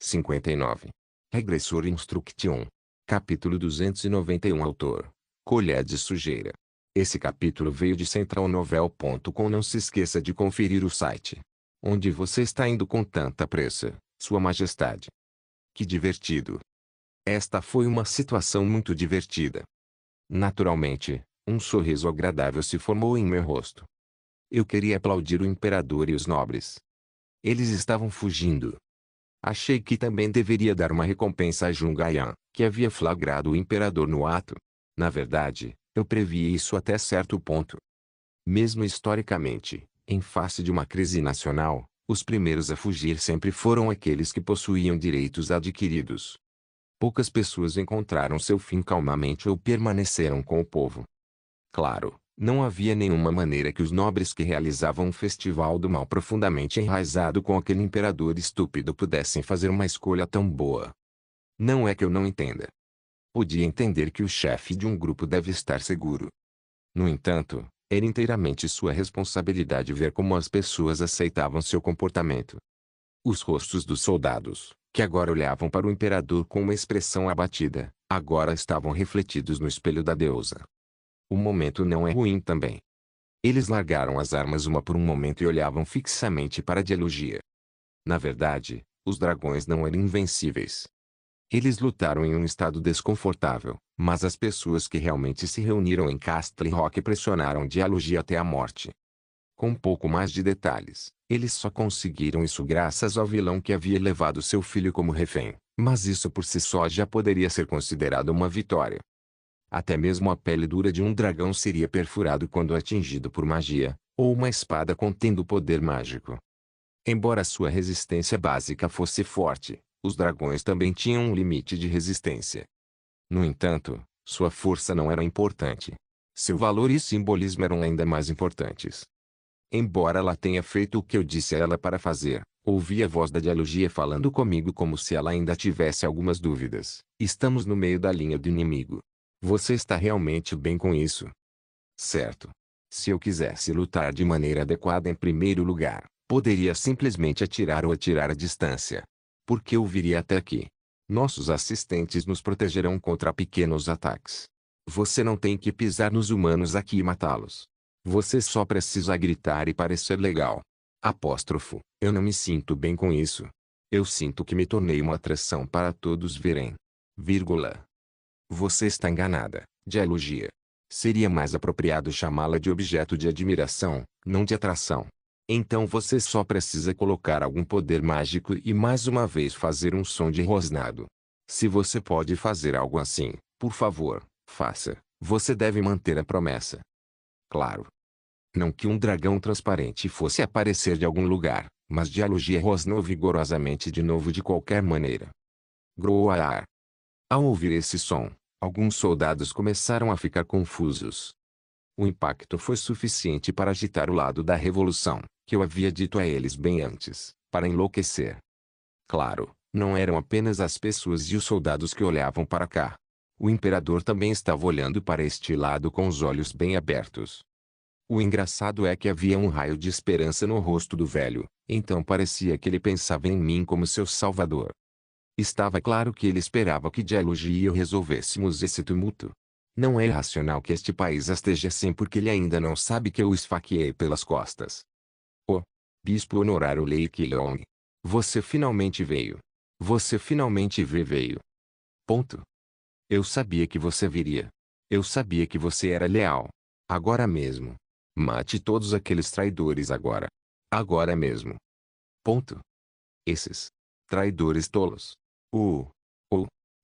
59. Regressor Instruction. Capítulo 291. Autor: Colher de Sujeira. Esse capítulo veio de centralnovel.com. Não se esqueça de conferir o site. Onde você está indo com tanta pressa, Sua Majestade? Que divertido. Esta foi uma situação muito divertida. Naturalmente, um sorriso agradável se formou em meu rosto. Eu queria aplaudir o imperador e os nobres. Eles estavam fugindo. Achei que também deveria dar uma recompensa a Jungayan, que havia flagrado o imperador no ato. Na verdade, eu previ isso até certo ponto. Mesmo historicamente, em face de uma crise nacional, os primeiros a fugir sempre foram aqueles que possuíam direitos adquiridos. Poucas pessoas encontraram seu fim calmamente ou permaneceram com o povo. Claro, não havia nenhuma maneira que os nobres que realizavam um festival do mal profundamente enraizado com aquele imperador estúpido pudessem fazer uma escolha tão boa. Não é que eu não entenda. Podia entender que o chefe de um grupo deve estar seguro. No entanto, era inteiramente sua responsabilidade ver como as pessoas aceitavam seu comportamento. Os rostos dos soldados, que agora olhavam para o imperador com uma expressão abatida, agora estavam refletidos no espelho da deusa. O momento não é ruim também. Eles largaram as armas uma por um momento e olhavam fixamente para a Dialogia. Na verdade, os dragões não eram invencíveis. Eles lutaram em um estado desconfortável, mas as pessoas que realmente se reuniram em Castle Rock pressionaram Dialogia até a morte. Com um pouco mais de detalhes, eles só conseguiram isso graças ao vilão que havia levado seu filho como refém, mas isso por si só já poderia ser considerado uma vitória. Até mesmo a pele dura de um dragão seria perfurado quando atingido por magia, ou uma espada contendo poder mágico. Embora sua resistência básica fosse forte, os dragões também tinham um limite de resistência. No entanto, sua força não era importante. Seu valor e simbolismo eram ainda mais importantes. Embora ela tenha feito o que eu disse a ela para fazer, ouvi a voz da Dialogia falando comigo como se ela ainda tivesse algumas dúvidas. Estamos no meio da linha do inimigo. Você está realmente bem com isso? Certo. Se eu quisesse lutar de maneira adequada em primeiro lugar, poderia simplesmente atirar ou atirar à distância. Por que eu viria até aqui? Nossos assistentes nos protegerão contra pequenos ataques. Você não tem que pisar nos humanos aqui e matá-los. Você só precisa gritar e parecer legal. Apóstrofo, eu não me sinto bem com isso. Eu sinto que me tornei uma atração para todos verem. Vírgula. Você está enganada, Dialogia. Seria mais apropriado chamá-la de objeto de admiração, não de atração. Então você só precisa colocar algum poder mágico e mais uma vez fazer um som de rosnado. Se você pode fazer algo assim, por favor, faça. Você deve manter a promessa. Claro. Não que um dragão transparente fosse aparecer de algum lugar, mas Dialogia rosnou vigorosamente de novo de qualquer maneira. Groar. Ao ouvir esse som, alguns soldados começaram a ficar confusos. O impacto foi suficiente para agitar o lado da revolução, que eu havia dito a eles bem antes, para enlouquecer. Claro, não eram apenas as pessoas e os soldados que olhavam para cá. O imperador também estava olhando para este lado com os olhos bem abertos. O engraçado é que havia um raio de esperança no rosto do velho, então parecia que ele pensava em mim como seu salvador. Estava claro que ele esperava que Dialogia e eu resolvêssemos esse tumulto. Não é irracional que este país esteja assim porque ele ainda não sabe que eu o esfaqueei pelas costas. Oh, Bispo Honorário Lei Keelong. Você finalmente veio. Você finalmente veio. Ponto. Eu sabia que você viria. Eu sabia que você era leal. Agora mesmo. Mate todos aqueles traidores agora. Agora mesmo. Ponto. Esses traidores tolos.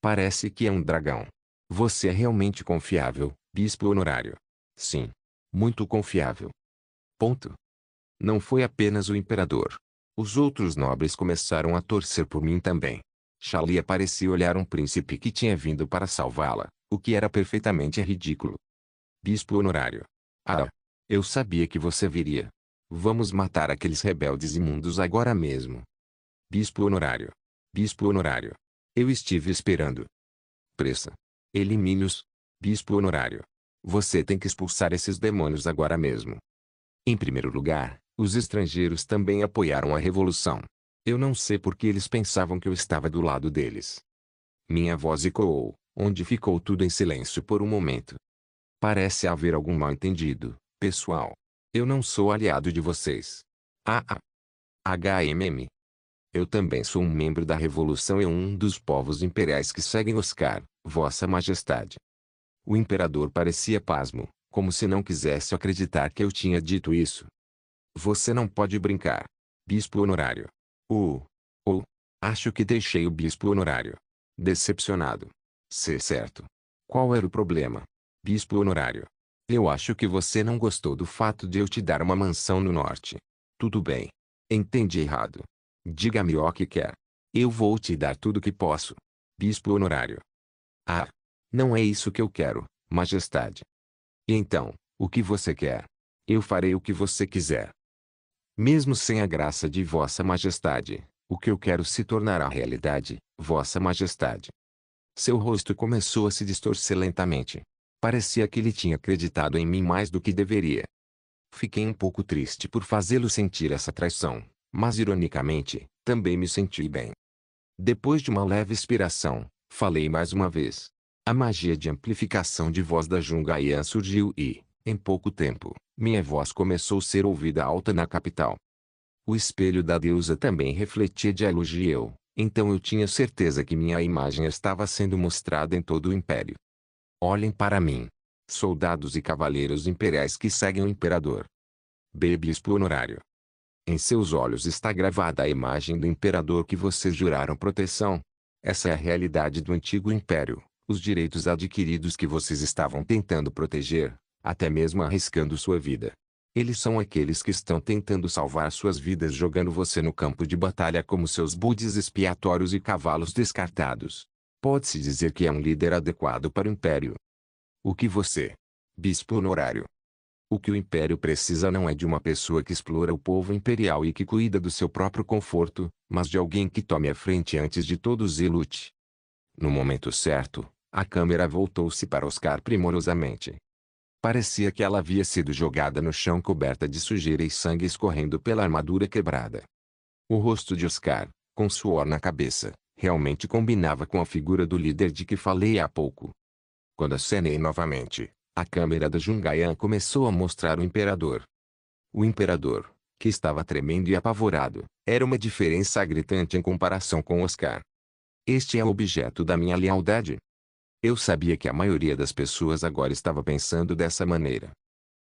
Parece que é um dragão. Você é realmente confiável, Bispo Honorário. Sim. Muito confiável. Ponto. Não foi apenas o imperador. Os outros nobres começaram a torcer por mim também. Shalia parecia olhar um príncipe que tinha vindo para salvá-la, o que era perfeitamente ridículo. Bispo Honorário. Ah, eu sabia que você viria. Vamos matar aqueles rebeldes imundos agora mesmo. Bispo Honorário. Bispo Honorário. Eu estive esperando. Pressa. Elimine-os. Bispo Honorário. Você tem que expulsar esses demônios agora mesmo. Em primeiro lugar, os estrangeiros também apoiaram a revolução. Eu não sei por que eles pensavam que eu estava do lado deles. Minha voz ecoou, onde ficou tudo em silêncio por um momento. Parece haver algum mal-entendido, pessoal. Eu não sou aliado de vocês. Ah. HMM. Eu também sou um membro da Revolução e um dos povos imperiais que seguem Oscar, Vossa Majestade. O imperador parecia pasmo, como se não quisesse acreditar que eu tinha dito isso. Você não pode brincar. Bispo honorário. Acho que deixei o bispo honorário decepcionado. Certo. Qual era o problema? Bispo honorário. Eu acho que você não gostou do fato de eu te dar uma mansão no norte. Tudo bem. Entendi errado. Diga-me o que quer. Eu vou te dar tudo que posso. Bispo honorário. Ah. Não é isso que eu quero, majestade. E então, o que você quer? Eu farei o que você quiser. Mesmo sem a graça de Vossa Majestade, o que eu quero se tornará realidade, Vossa Majestade. Seu rosto começou a se distorcer lentamente. Parecia que ele tinha acreditado em mim mais do que deveria. Fiquei um pouco triste por fazê-lo sentir essa traição, mas ironicamente, também me senti bem. Depois de uma leve expiração, falei mais uma vez. A magia de amplificação de voz da Jungaian surgiu e, em pouco tempo, minha voz começou a ser ouvida alta na capital. O espelho da deusa também refletia diálogo e então eu tinha certeza que minha imagem estava sendo mostrada em todo o império. Olhem para mim. Soldados e cavaleiros imperiais que seguem o imperador. Bispo honorário. Em seus olhos está gravada a imagem do imperador que vocês juraram proteção. Essa é a realidade do antigo império, os direitos adquiridos que vocês estavam tentando proteger, até mesmo arriscando sua vida. Eles são aqueles que estão tentando salvar suas vidas jogando você no campo de batalha como seus bodes expiatórios e cavalos descartados. Pode-se dizer que é um líder adequado para o império. O que você, bispo honorário? O que o império precisa não é de uma pessoa que explora o povo imperial e que cuida do seu próprio conforto, mas de alguém que tome a frente antes de todos e lute. No momento certo, a câmera voltou-se para Oscar primorosamente. Parecia que ela havia sido jogada no chão coberta de sujeira e sangue escorrendo pela armadura quebrada. O rosto de Oscar, com suor na cabeça, realmente combinava com a figura do líder de que falei há pouco. Quando acenei novamente, a câmera da Jungaian começou a mostrar o imperador. O imperador, que estava tremendo e apavorado, era uma diferença gritante em comparação com Oscar. Este é o objeto da minha lealdade. Eu sabia que a maioria das pessoas agora estava pensando dessa maneira.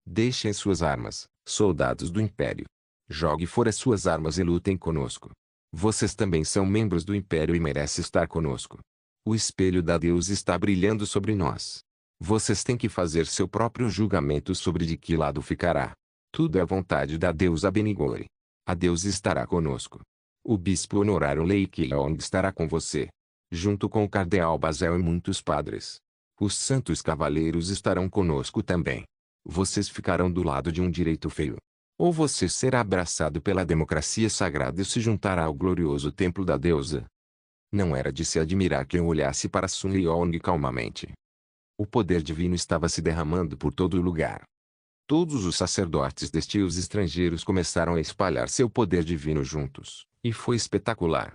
Deixem suas armas, soldados do Império. Jogue fora suas armas e lutem conosco. Vocês também são membros do Império e merecem estar conosco. O espelho da deusa está brilhando sobre nós. Vocês têm que fazer seu próprio julgamento sobre de que lado ficará. Tudo é vontade da deusa Benigore. A deusa estará conosco. O bispo honorário Lei Keong estará com você, junto com o cardeal Bazel e muitos padres. Os santos cavaleiros estarão conosco também. Vocês ficarão do lado de um direito feio. Ou você será abraçado pela democracia sagrada e se juntará ao glorioso templo da deusa. Não era de se admirar que eu olhasse para Sun Yeong calmamente. O poder divino estava se derramando por todo o lugar. Todos os sacerdotes deste e os estrangeiros começaram a espalhar seu poder divino juntos, e foi espetacular.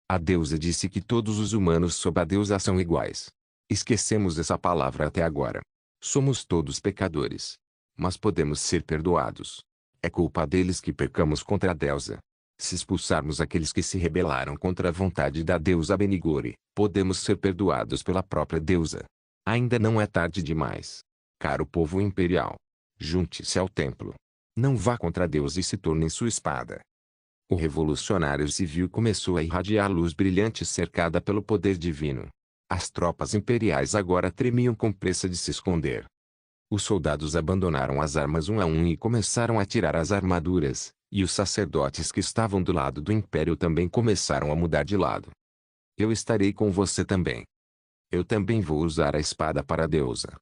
A deusa disse que todos os humanos sob a deusa são iguais. Esquecemos essa palavra até agora. Somos todos pecadores. Mas podemos ser perdoados. É culpa deles que pecamos contra a deusa. Se expulsarmos aqueles que se rebelaram contra a vontade da deusa Benigore, podemos ser perdoados pela própria deusa. Ainda não é tarde demais. Caro povo imperial. Junte-se ao templo. Não vá contra Deus e se torne sua espada. O revolucionário civil começou a irradiar luz brilhante cercada pelo poder divino. As tropas imperiais agora tremiam com pressa de se esconder. Os soldados abandonaram as armas um a um e começaram a tirar as armaduras, e os sacerdotes que estavam do lado do império também começaram a mudar de lado. Eu estarei com você também. Eu também vou usar a espada para a deusa.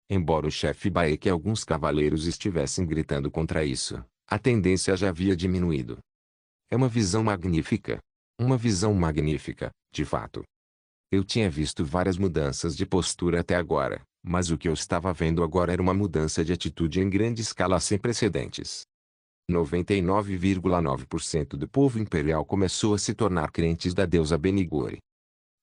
Embora o chefe Baek e alguns cavaleiros estivessem gritando contra isso, a tendência já havia diminuído. É uma visão magnífica. Uma visão magnífica, de fato. Eu tinha visto várias mudanças de postura até agora, mas o que eu estava vendo agora era uma mudança de atitude em grande escala sem precedentes. 99,9% do povo imperial começou a se tornar crentes da deusa Benigore.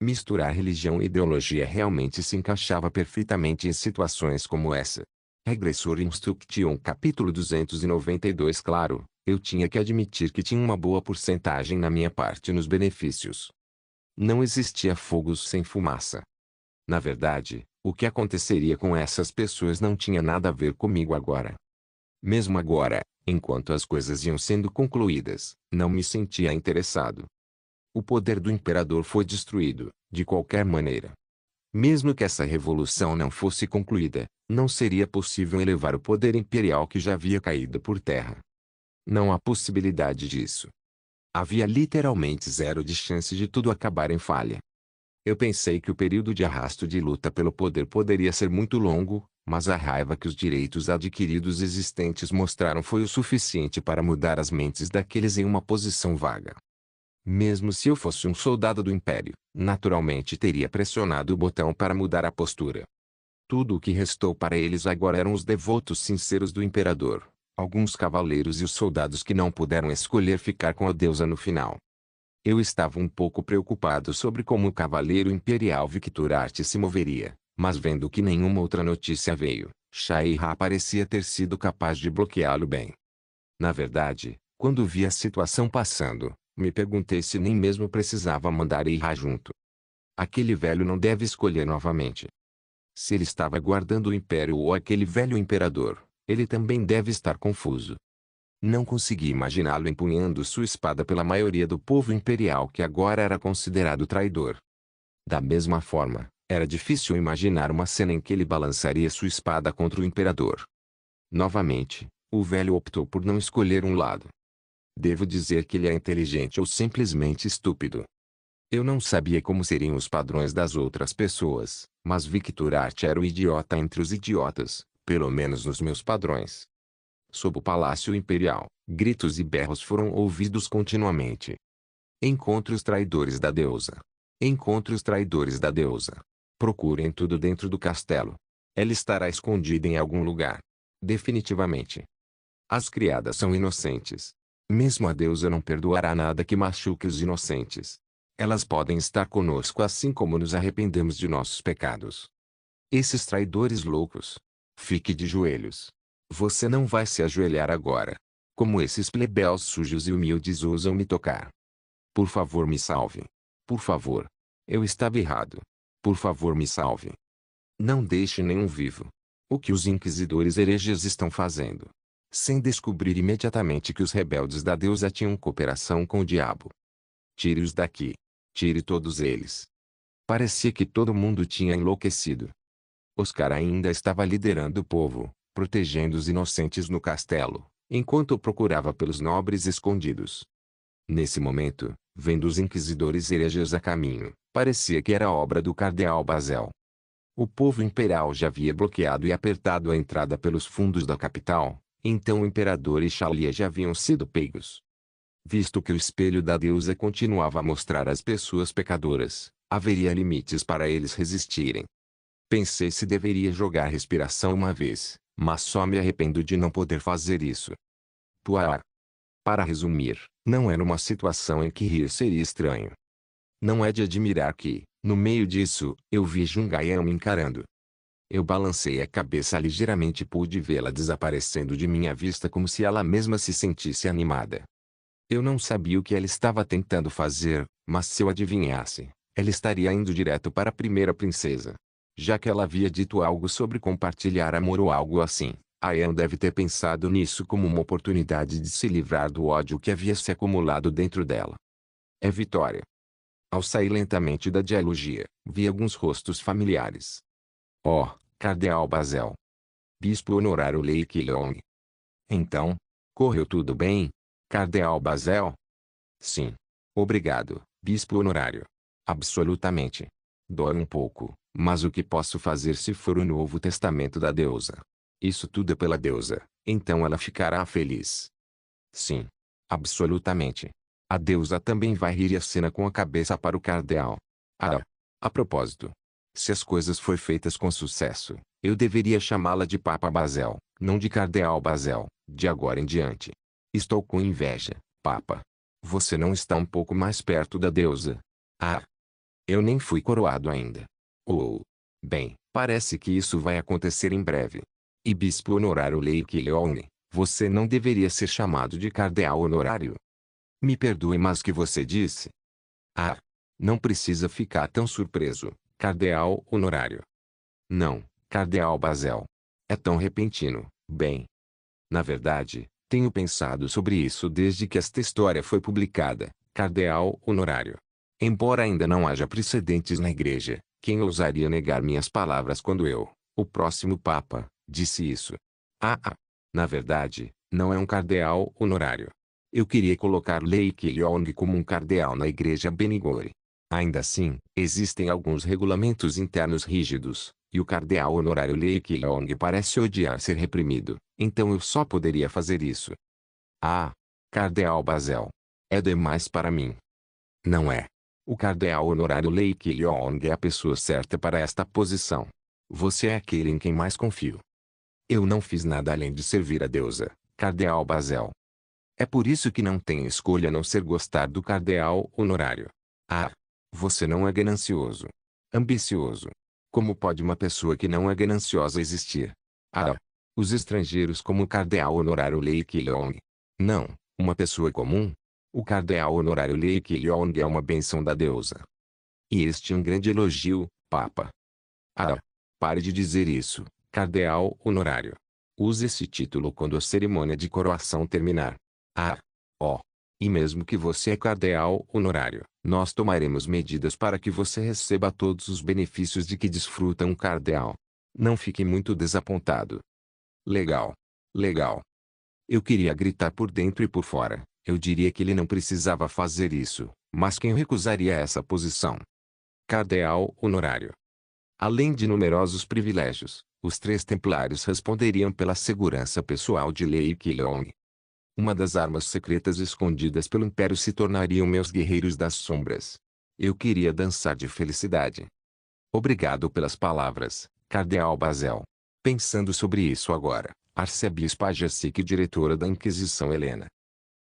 Misturar religião e ideologia realmente se encaixava perfeitamente em situações como essa. Regressor Instruction capítulo 292. Claro, eu tinha que admitir que tinha uma boa porcentagem na minha parte nos benefícios. Não existia fogos sem fumaça. Na verdade, o que aconteceria com essas pessoas não tinha nada a ver comigo agora. Mesmo agora, enquanto as coisas iam sendo concluídas, não me sentia interessado. O poder do imperador foi destruído, de qualquer maneira. Mesmo que essa revolução não fosse concluída, não seria possível elevar o poder imperial que já havia caído por terra. Não há possibilidade disso. Havia literalmente zero de chance de tudo acabar em falha. Eu pensei que o período de arrasto de luta pelo poder poderia ser muito longo, mas a raiva que os direitos adquiridos existentes mostraram foi o suficiente para mudar as mentes daqueles em uma posição vaga. Mesmo se eu fosse um soldado do Império, naturalmente teria pressionado o botão para mudar a postura. Tudo o que restou para eles agora eram os devotos sinceros do Imperador, alguns cavaleiros e os soldados que não puderam escolher ficar com a deusa no final. Eu estava um pouco preocupado sobre como o cavaleiro imperial Victor Arte se moveria, mas vendo que nenhuma outra notícia veio, Shaira parecia ter sido capaz de bloqueá-lo bem. Na verdade, quando vi a situação passando, me perguntei se nem mesmo precisava mandar Ira junto. Aquele velho não deve escolher novamente. Se ele estava guardando o império ou aquele velho imperador, ele também deve estar confuso. Não consegui imaginá-lo empunhando sua espada pela maioria do povo imperial que agora era considerado traidor. Da mesma forma, era difícil imaginar uma cena em que ele balançaria sua espada contra o imperador. Novamente, o velho optou por não escolher um lado. Devo dizer que ele é inteligente ou simplesmente estúpido. Eu não sabia como seriam os padrões das outras pessoas, mas Victor Arte era o idiota entre os idiotas, pelo menos nos meus padrões. Sob o Palácio Imperial, gritos e berros foram ouvidos continuamente. Encontre os traidores da deusa. Encontre os traidores da deusa. Procurem tudo dentro do castelo. Ela estará escondida em algum lugar. Definitivamente. As criadas são inocentes. Mesmo a deusa não perdoará nada que machuque os inocentes. Elas podem estar conosco assim como nos arrependemos de nossos pecados. Esses traidores loucos. Fique de joelhos. Você não vai se ajoelhar agora. Como esses plebeus sujos e humildes ousam me tocar. Por favor, me salve. Por favor. Eu estava errado. Por favor, me salve. Não deixe nenhum vivo. O que os inquisidores hereges estão fazendo? Sem descobrir imediatamente que os rebeldes da deusa tinham cooperação com o diabo. Tire-os daqui. Tire todos eles. Parecia que todo mundo tinha enlouquecido. Oscar ainda estava liderando o povo, protegendo os inocentes no castelo, enquanto procurava pelos nobres escondidos. Nesse momento, vendo os inquisidores hereges a caminho, parecia que era obra do cardeal Bazel. O povo imperial já havia bloqueado e apertado a entrada pelos fundos da capital, então o imperador e Shalia já haviam sido pegos. Visto que o espelho da deusa continuava a mostrar as pessoas pecadoras, haveria limites para eles resistirem. Pensei se deveria jogar respiração uma vez, mas só me arrependo de não poder fazer isso. Tuar. Para resumir, não era uma situação em que rir seria estranho. Não é de admirar que, no meio disso, eu vi Jungayama me encarando. Eu balancei a cabeça ligeiramente e pude vê-la desaparecendo de minha vista como se ela mesma se sentisse animada. Eu não sabia o que ela estava tentando fazer, mas se eu adivinhasse, ela estaria indo direto para a primeira princesa. Já que ela havia dito algo sobre compartilhar amor ou algo assim, Ayan deve ter pensado nisso como uma oportunidade de se livrar do ódio que havia se acumulado dentro dela. É Vitória. Ao sair lentamente da dialogia, vi alguns rostos familiares. Oh, Cardeal Bazel. Bispo honorário Lei Qilong. Então, correu tudo bem, Cardeal Bazel? Sim. Obrigado, Bispo honorário. Absolutamente. Dói um pouco, mas o que posso fazer se for o Novo Testamento da deusa? Isso tudo é pela deusa, então ela ficará feliz. Sim. Absolutamente. A deusa também vai rir e acena com a cabeça para o cardeal. Ah, a propósito. Se as coisas foram feitas com sucesso, eu deveria chamá-la de Papa Bazel, não de Cardeal Bazel, de agora em diante. Estou com inveja, Papa. Você não está um pouco mais perto da deusa? Ah, eu nem fui coroado ainda. Oh, bem, parece que isso vai acontecer em breve. E bispo honorário Lake Leone, você não deveria ser chamado de cardeal honorário. Me perdoe, mas o que você disse? Ah, não precisa ficar tão surpreso, cardeal honorário. Não, cardeal Basel. É tão repentino, bem. Na verdade, tenho pensado sobre isso desde que esta história foi publicada, cardeal honorário. Embora ainda não haja precedentes na igreja, quem ousaria negar minhas palavras quando eu, o próximo Papa, disse isso? Na verdade, não é um cardeal honorário. Eu queria colocar Lake Leong como um cardeal na igreja Benigore. Ainda assim, existem alguns regulamentos internos rígidos, e o cardeal honorário Lake Leong parece odiar ser reprimido, então eu só poderia fazer isso. Ah, cardeal Basel. É demais para mim. Não é. O cardeal honorário Lake Leong é a pessoa certa para esta posição. Você é aquele em quem mais confio. Eu não fiz nada além de servir a deusa, cardeal Basel. É por isso que não tenho escolha a não ser gostar do cardeal honorário. Ah, você não é ganancioso. Ambicioso. Como pode uma pessoa que não é gananciosa existir? Ah, os estrangeiros como o cardeal honorário Lake Leong. Não, uma pessoa comum. O cardeal honorário Lake Leong é uma bênção da deusa. E este é um grande elogio, Papa. Ah, pare de dizer isso, cardeal honorário. Use esse título quando a cerimônia de coroação terminar. Ah, ó. E mesmo que você é cardeal honorário, nós tomaremos medidas para que você receba todos os benefícios de que desfruta um cardeal. Não fique muito desapontado. Legal. Legal. Eu queria gritar por dentro e por fora. Eu diria que ele não precisava fazer isso, mas quem recusaria essa posição? Cardeal honorário. Além de numerosos privilégios, os três templários responderiam pela segurança pessoal de Lake Leong. Uma das armas secretas escondidas pelo Império se tornariam meus guerreiros das sombras. Eu queria dançar de felicidade. Obrigado pelas palavras, cardeal Basel. Pensando sobre isso agora, arcebispa Jessica e diretora da Inquisição Helena.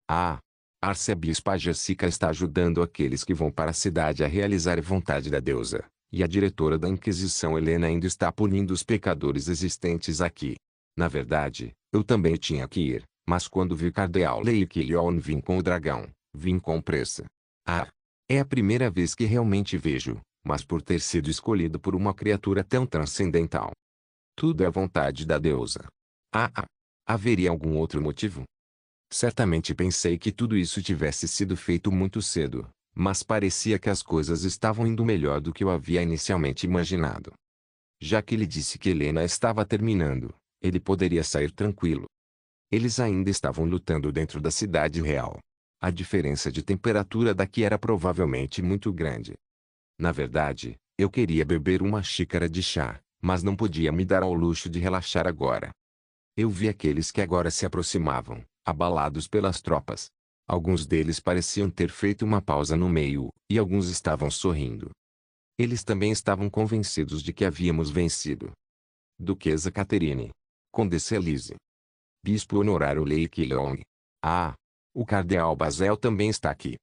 Ah, a arcebispa Jessica está ajudando aqueles que vão para a cidade a realizar a vontade da deusa, e a diretora da Inquisição Helena ainda está punindo os pecadores existentes aqui. Na verdade, eu também tinha que ir, mas quando vi cardeal Lake Leon vim com o dragão, vim com pressa. Ah, é a primeira vez que realmente vejo, mas por ter sido escolhido por uma criatura tão transcendental. Tudo é vontade da deusa. Haveria algum outro motivo? Certamente pensei que tudo isso tivesse sido feito muito cedo, mas parecia que as coisas estavam indo melhor do que eu havia inicialmente imaginado. Já que ele disse que Helena estava terminando, ele poderia sair tranquilo. Eles ainda estavam lutando dentro da cidade real. A diferença de temperatura daqui era provavelmente muito grande. Na verdade, eu queria beber uma xícara de chá, mas não podia me dar ao luxo de relaxar agora. Eu vi aqueles que agora se aproximavam, abalados pelas tropas. Alguns deles pareciam ter feito uma pausa no meio, e alguns estavam sorrindo. Eles também estavam convencidos de que havíamos vencido. Duquesa Catherine. Condessa Elise. Bispo honorário Lake Leong. Ah! O cardeal Basel também está aqui.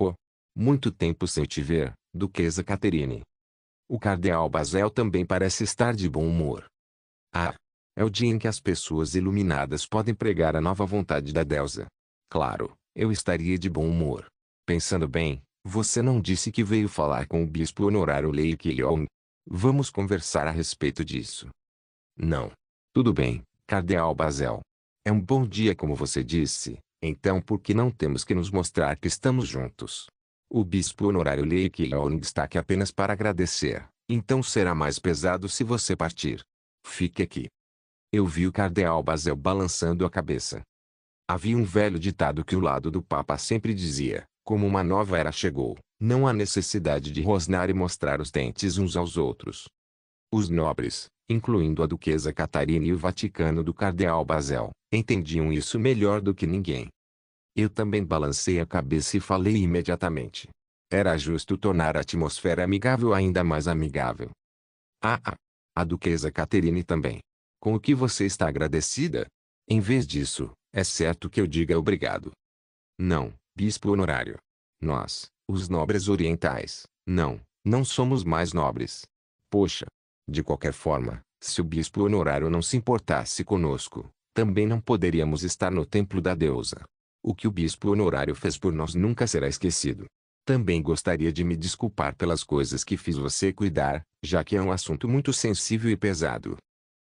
Oh! Muito tempo sem te ver, Duquesa Catherine. O cardeal Basel também parece estar de bom humor. Ah! É o dia em que as pessoas iluminadas podem pregar a nova vontade da deusa. Claro, eu estaria de bom humor. Pensando bem, você não disse que veio falar com o bispo honorário Lake Leong. Vamos conversar a respeito disso. Não. Tudo bem, cardeal Basel. É um bom dia como você disse, então por que não temos que nos mostrar que estamos juntos? O bispo honorário Lake Leong está aqui apenas para agradecer, então será mais pesado se você partir. Fique aqui. Eu vi o cardeal Basel balançando a cabeça. Havia um velho ditado que o lado do Papa sempre dizia, como uma nova era chegou, não há necessidade de rosnar e mostrar os dentes uns aos outros. Os nobres, incluindo a duquesa Catarina e o Vaticano do cardeal Basel, entendiam isso melhor do que ninguém. Eu também balancei a cabeça e falei imediatamente. Era justo tornar a atmosfera amigável ainda mais amigável. A duquesa Caterine também. Com o que você está agradecida? Em vez disso, É certo que eu diga obrigado. Não, bispo honorário. Nós, os nobres orientais, não somos mais nobres. Poxa. De qualquer forma, se o bispo honorário não se importasse conosco, também não poderíamos estar no templo da deusa. O que o bispo honorário fez por nós nunca será esquecido. Também gostaria de me desculpar pelas coisas que fiz você cuidar, já que é um assunto muito sensível e pesado.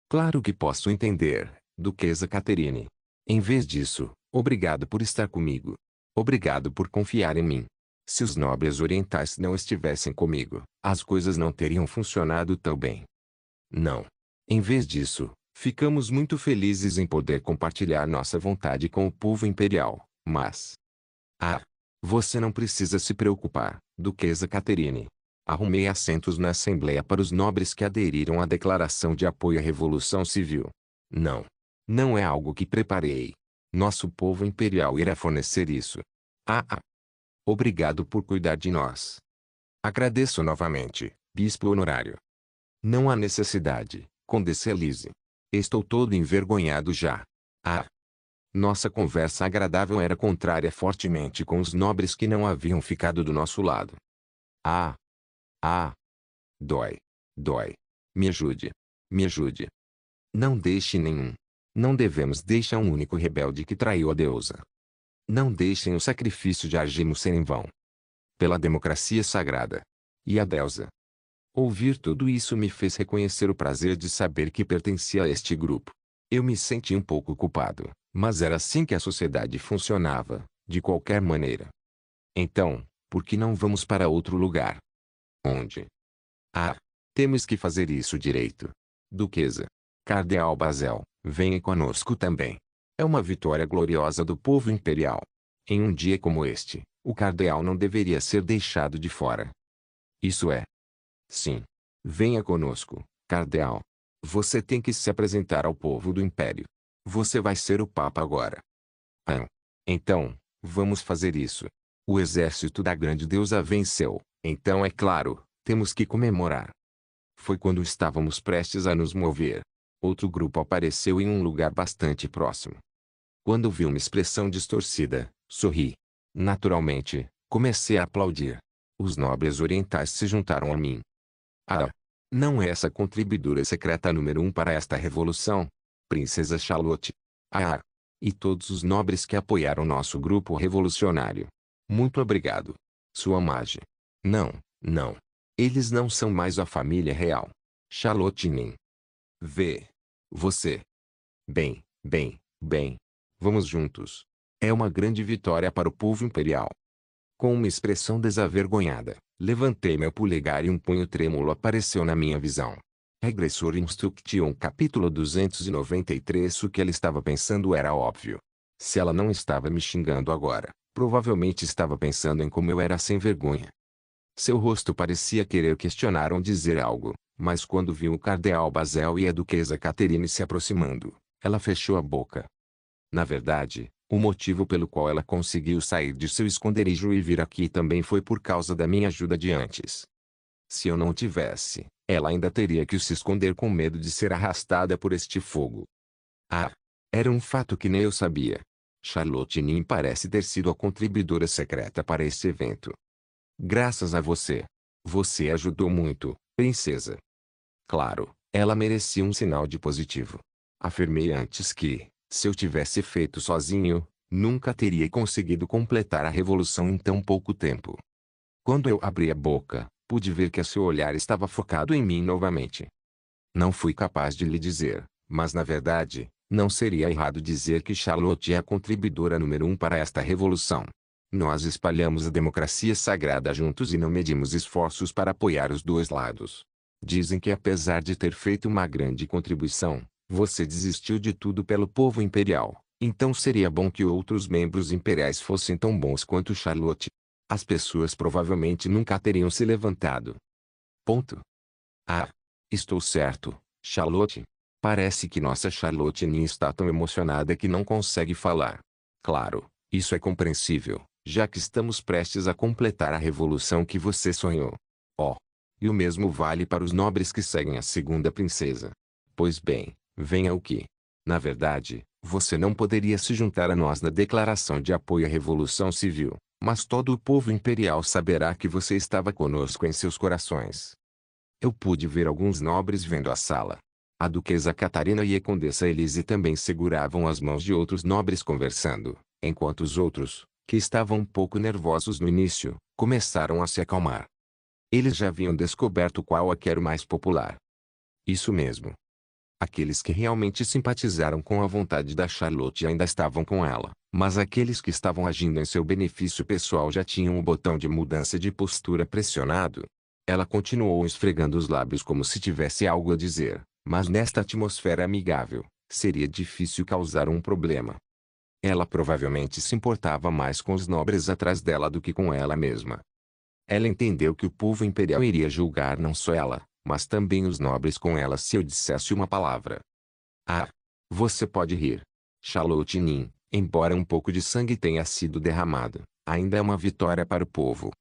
Claro que posso entender, Duquesa Caterine. Em vez disso, obrigado por estar comigo. Obrigado por confiar em mim. Se os nobres orientais não estivessem comigo, as coisas não teriam funcionado tão bem. Não. Em vez disso, ficamos muito felizes em poder compartilhar nossa vontade com o povo imperial, mas... Ah! Você não precisa se preocupar, Duquesa Caterine. Arrumei assentos na Assembleia para os nobres que aderiram à Declaração de Apoio à Revolução Civil. Não. Não é algo que preparei. Nosso povo imperial irá fornecer isso. Ah! Obrigado por cuidar de nós. Agradeço novamente, bispo honorário. Não há necessidade, Condessa Elise. Estou todo envergonhado já. Ah! Nossa conversa agradável era contrária fortemente com os nobres que não haviam ficado do nosso lado. Ah! Ah! Dói. Dói. Me ajude. Me ajude. Não deixe nenhum. Não devemos deixar um único rebelde que traiu a deusa. Não deixem o sacrifício de Argimo ser em vão. Pela democracia sagrada. E a deusa. Ouvir tudo isso me fez reconhecer o prazer de saber que pertencia a este grupo. Eu me senti um pouco culpado, mas era assim que a sociedade funcionava, de qualquer maneira. Então, por que não vamos para outro lugar? Onde? Ah! Temos que fazer isso direito. Duquesa. Cardeal Bazel, venha conosco também. É uma vitória gloriosa do povo imperial. Em um dia como este, o cardeal não deveria ser deixado de fora. Isso é. Sim. Venha conosco, cardeal. Você tem que se apresentar ao povo do império. Você vai ser o papa agora. Ah. Então, vamos fazer isso. O exército da grande deusa venceu, então é claro, temos que comemorar. Foi quando estávamos prestes a nos mover. Outro grupo apareceu em um lugar bastante próximo. Quando vi uma expressão distorcida, sorri. Naturalmente, comecei a aplaudir. Os nobres orientais se juntaram a mim. Ah! Não é essa contribuidora secreta número 1 para esta revolução? Princesa Charlotte. Ah! E todos os nobres que apoiaram nosso grupo revolucionário. Muito obrigado. Sua Mage. Não. Eles não são mais a família real. Charlotte nem. Vê. Você. Bem. Vamos juntos. É uma grande vitória para o povo imperial. Com uma expressão desavergonhada, levantei meu polegar e um punho trêmulo apareceu na minha visão. Regressor Instruction capítulo 293. O que ela estava pensando era óbvio. Se ela não estava me xingando agora, provavelmente estava pensando em como eu era sem vergonha. Seu rosto parecia querer questionar ou dizer algo, mas quando viu o cardeal Bazel e a duquesa Caterine se aproximando, ela fechou a boca. Na verdade, o motivo pelo qual ela conseguiu sair de seu esconderijo e vir aqui também foi por causa da minha ajuda de antes. Se eu não tivesse, ela ainda teria que se esconder com medo de ser arrastada por este fogo. Ah! Era um fato que nem eu sabia. Charlotte Nin parece ter sido a contribuidora secreta para esse evento. Graças a você. Você ajudou muito, princesa. Claro, ela merecia um sinal de positivo. Afirmei antes que, se eu tivesse feito sozinho, nunca teria conseguido completar a revolução em tão pouco tempo. Quando eu abri a boca, pude ver que seu olhar estava focado em mim novamente. Não fui capaz de lhe dizer, mas na verdade, não seria errado dizer que Charlotte é a contribuidora número 1 para esta revolução. Nós espalhamos a democracia sagrada juntos e não medimos esforços para apoiar os dois lados. Dizem que apesar de ter feito uma grande contribuição, você desistiu de tudo pelo povo imperial, então seria bom que outros membros imperiais fossem tão bons quanto Charlotte. As pessoas provavelmente nunca teriam se levantado. Ponto. Ah! Estou certo, Charlotte. Parece que nossa Charlotte Nin está tão emocionada que não consegue falar. Claro, isso é compreensível, já que estamos prestes a completar a revolução que você sonhou. Oh! E o mesmo vale para os nobres que seguem a segunda princesa. Pois bem, venha o que. Na verdade, Você não poderia se juntar a nós na declaração de apoio à Revolução Civil, mas todo o povo imperial saberá que você estava conosco em seus corações. Eu pude ver alguns nobres vendo a sala. A duquesa Catarina e a condessa Elise também seguravam as mãos de outros nobres conversando, enquanto os outros, que estavam um pouco nervosos no início, começaram a se acalmar. Eles já haviam descoberto qual é que era o mais popular. Isso mesmo. Aqueles que realmente simpatizaram com a vontade da Charlotte ainda estavam com ela, mas aqueles que estavam agindo em seu benefício pessoal já tinham o botão de mudança de postura pressionado. Ela continuou esfregando os lábios como se tivesse algo a dizer, mas nesta atmosfera amigável, seria difícil causar um problema. Ela provavelmente se importava mais com os nobres atrás dela do que com ela mesma. Ela entendeu que o povo imperial iria julgar não só ela, mas também os nobres com ela se eu dissesse uma palavra. Ah! Você pode rir. Charlotte Nin, embora um pouco de sangue tenha sido derramado, ainda é uma vitória para o povo.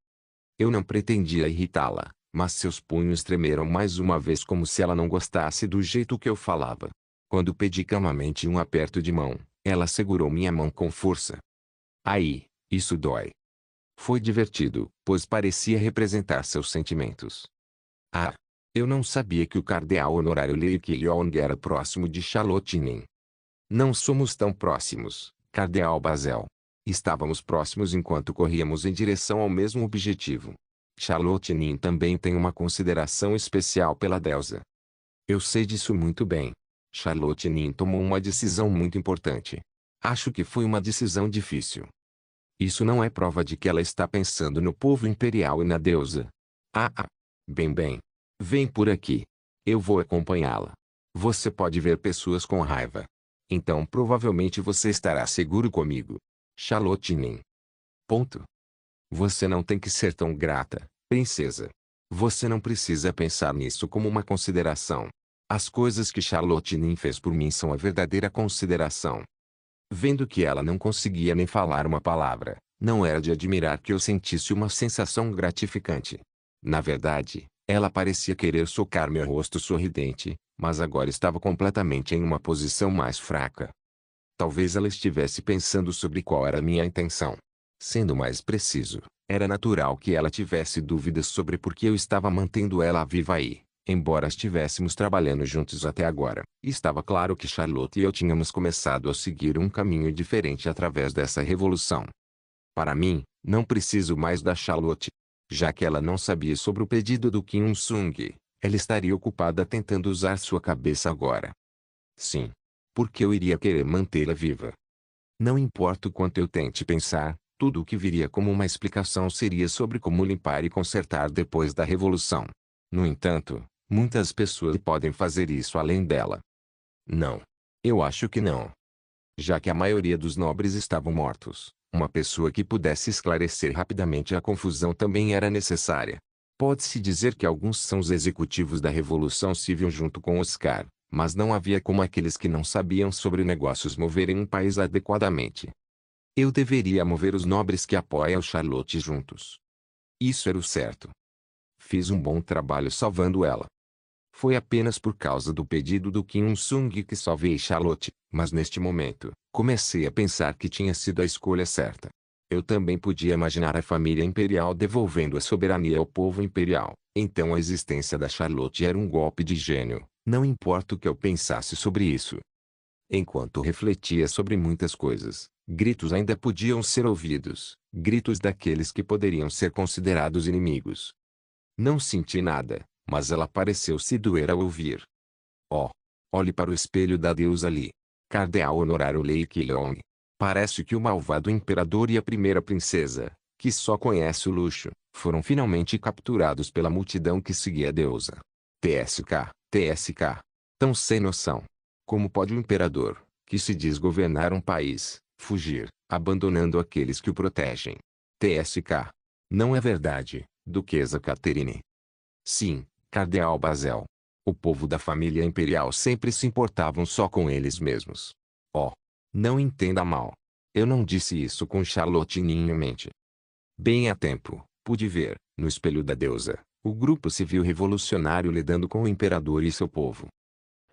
Eu não pretendia irritá-la, mas seus punhos tremeram mais uma vez como se ela não gostasse do jeito que eu falava. Quando pedi calmamente um aperto de mão, ela segurou minha mão com força. Aí, isso dói. Foi divertido, pois parecia representar seus sentimentos. Ah! Eu não sabia que o cardeal honorário Lei Keelong era próximo de Charlotte Nin. Não somos tão próximos, cardeal Basel. Estávamos próximos enquanto corríamos em direção ao mesmo objetivo. Charlotte Nin também tem uma consideração especial pela deusa. Eu sei disso muito bem. Charlotte Nin tomou uma decisão muito importante. Acho que foi uma decisão difícil. Isso não é prova de que ela está pensando no povo imperial e na deusa. Bem. Vem por aqui. Eu vou acompanhá-la. Você pode ver pessoas com raiva. Então provavelmente você estará seguro comigo. Charlotte Nin. Ponto. Você não tem que ser tão grata, princesa. Você não precisa pensar nisso como uma consideração. As coisas que Charlotte Nin fez por mim são a verdadeira consideração. Vendo que ela não conseguia nem falar uma palavra, não era de admirar que eu sentisse uma sensação gratificante. Na verdade, ela parecia querer socar meu rosto sorridente, mas agora estava completamente em uma posição mais fraca. Talvez ela estivesse pensando sobre qual era minha intenção. Sendo mais preciso, era natural que ela tivesse dúvidas sobre por que eu estava mantendo ela viva aí, embora estivéssemos trabalhando juntos até agora. Estava claro que Charlotte e eu tínhamos começado a seguir um caminho diferente através dessa revolução. Para mim, não preciso mais da Charlotte. Já que ela não sabia sobre o pedido do Kim Il-sung, ela estaria ocupada tentando usar sua cabeça agora. Sim. Porque eu iria querer mantê-la viva. Não importa o quanto eu tente pensar, tudo o que viria como uma explicação seria sobre como limpar e consertar depois da revolução. No entanto, muitas pessoas podem fazer isso além dela. Não. Eu acho que não. Já que a maioria dos nobres estavam mortos, uma pessoa que pudesse esclarecer rapidamente a confusão também era necessária. Pode-se dizer que alguns são os executivos da Revolução Civil junto com Oscar, mas não havia como aqueles que não sabiam sobre negócios moverem um país adequadamente. Eu deveria mover os nobres que apoiam Charlotte juntos. Isso era o certo. Fiz um bom trabalho salvando ela. Foi apenas por causa do pedido do Kim Il-sung que salvei Charlotte, mas neste momento, comecei a pensar que tinha sido a escolha certa. Eu também podia imaginar a família imperial devolvendo a soberania ao povo imperial, então a existência da Charlotte era um golpe de gênio, não importa o que eu pensasse sobre isso. Enquanto refletia sobre muitas coisas, gritos ainda podiam ser ouvidos, gritos daqueles que poderiam ser considerados inimigos. Não senti nada, mas ela pareceu se doer ao ouvir. Oh! Olhe para o espelho da deusa ali. Cardeal honorário Lei Keelong. Parece que o malvado imperador e a primeira princesa, que só conhece o luxo, foram finalmente capturados pela multidão que seguia a deusa. TSK. Tão sem noção. Como pode o imperador, que se diz governar um país, fugir, abandonando aqueles que o protegem? TSK. Não é verdade, Duquesa Catherine. Sim, Cardeal Basel. O povo da família imperial sempre se importavam só com eles mesmos. Oh! Não entenda mal. Eu não disse isso com Charlotte Nin em mente. Bem a tempo, pude ver, no espelho da deusa, o grupo civil revolucionário lidando com o imperador e seu povo.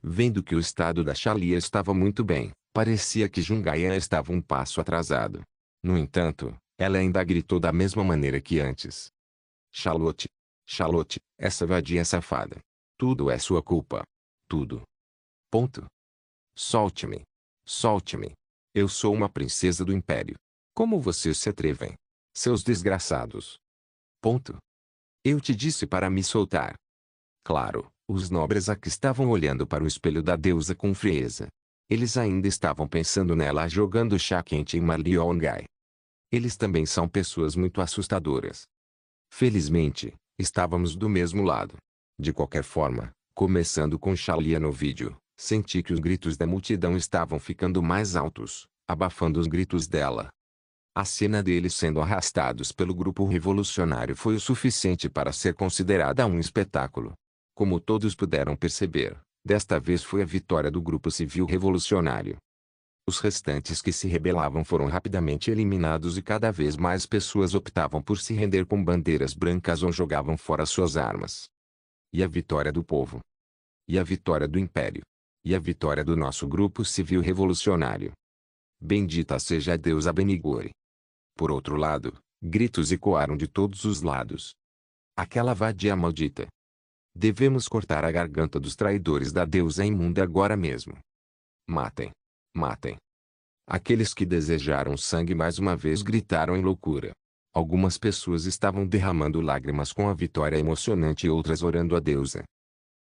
Vendo que o estado da Xalia estava muito bem, Parecia que Jungaia estava um passo atrasado. No entanto, ela ainda gritou da mesma maneira que antes. Charlotte. Charlotte, essa vadia safada. Tudo é sua culpa. Tudo. Ponto. Solte-me. Solte-me. Eu sou uma princesa do Império. Como vocês se atrevem? Seus desgraçados. Ponto. Eu te disse para me soltar. Claro, os nobres aqui estavam olhando para o espelho da deusa com frieza. Eles ainda estavam pensando nela jogando chá quente em Marliongai. Eles também são pessoas muito assustadoras. Felizmente, estávamos do mesmo lado. De qualquer forma, começando com Shalia no vídeo, senti que os gritos da multidão estavam ficando mais altos, abafando os gritos dela. A cena deles sendo arrastados pelo grupo revolucionário foi o suficiente para ser considerada um espetáculo. Como todos puderam perceber, desta vez foi a vitória do grupo civil revolucionário. Os restantes que se rebelavam foram rapidamente eliminados e cada vez mais pessoas optavam por se render com bandeiras brancas ou jogavam fora suas armas. E a vitória do povo? E a vitória do Império? E a vitória do nosso grupo civil revolucionário? Bendita seja a deusa Benigore. Por outro lado, gritos ecoaram de todos os lados. Aquela vadia maldita. Devemos cortar a garganta dos traidores da deusa imunda agora mesmo. Matem. Matem. Aqueles que desejaram sangue mais uma vez gritaram em loucura. Algumas pessoas estavam derramando lágrimas com a vitória emocionante e outras orando a deusa.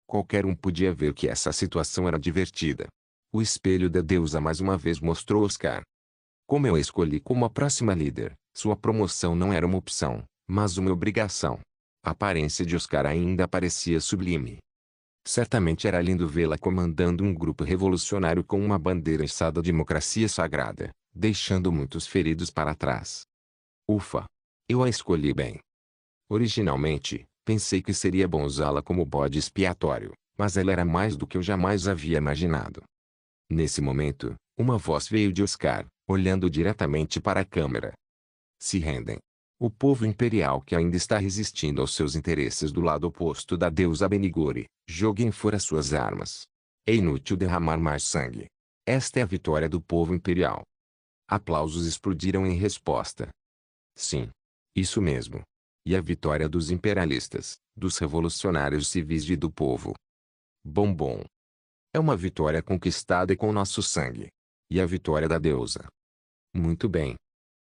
Qualquer um podia ver que essa situação era divertida. O espelho da deusa mais uma vez mostrou Oscar. Como eu a escolhi como a próxima líder, sua promoção não era uma opção, mas uma obrigação. A aparência de Oscar ainda parecia sublime. Certamente era lindo vê-la comandando um grupo revolucionário com uma bandeira içada democracia sagrada, deixando muitos feridos para trás. Ufa! Eu a escolhi bem. Originalmente, pensei que seria bom usá-la como bode expiatório, mas ela era mais do que eu jamais havia imaginado. Nesse momento, uma voz veio de Oscar, olhando diretamente para a câmera. Se rendem. O povo imperial que ainda está resistindo aos seus interesses do lado oposto da deusa Benigore, joguem fora suas armas. É inútil derramar mais sangue. Esta é a vitória do povo imperial. Aplausos explodiram em resposta. Sim. Isso mesmo. E a vitória dos imperialistas, dos revolucionários civis e do povo. Bom. É uma vitória conquistada com nosso sangue. E a vitória da deusa. Muito bem.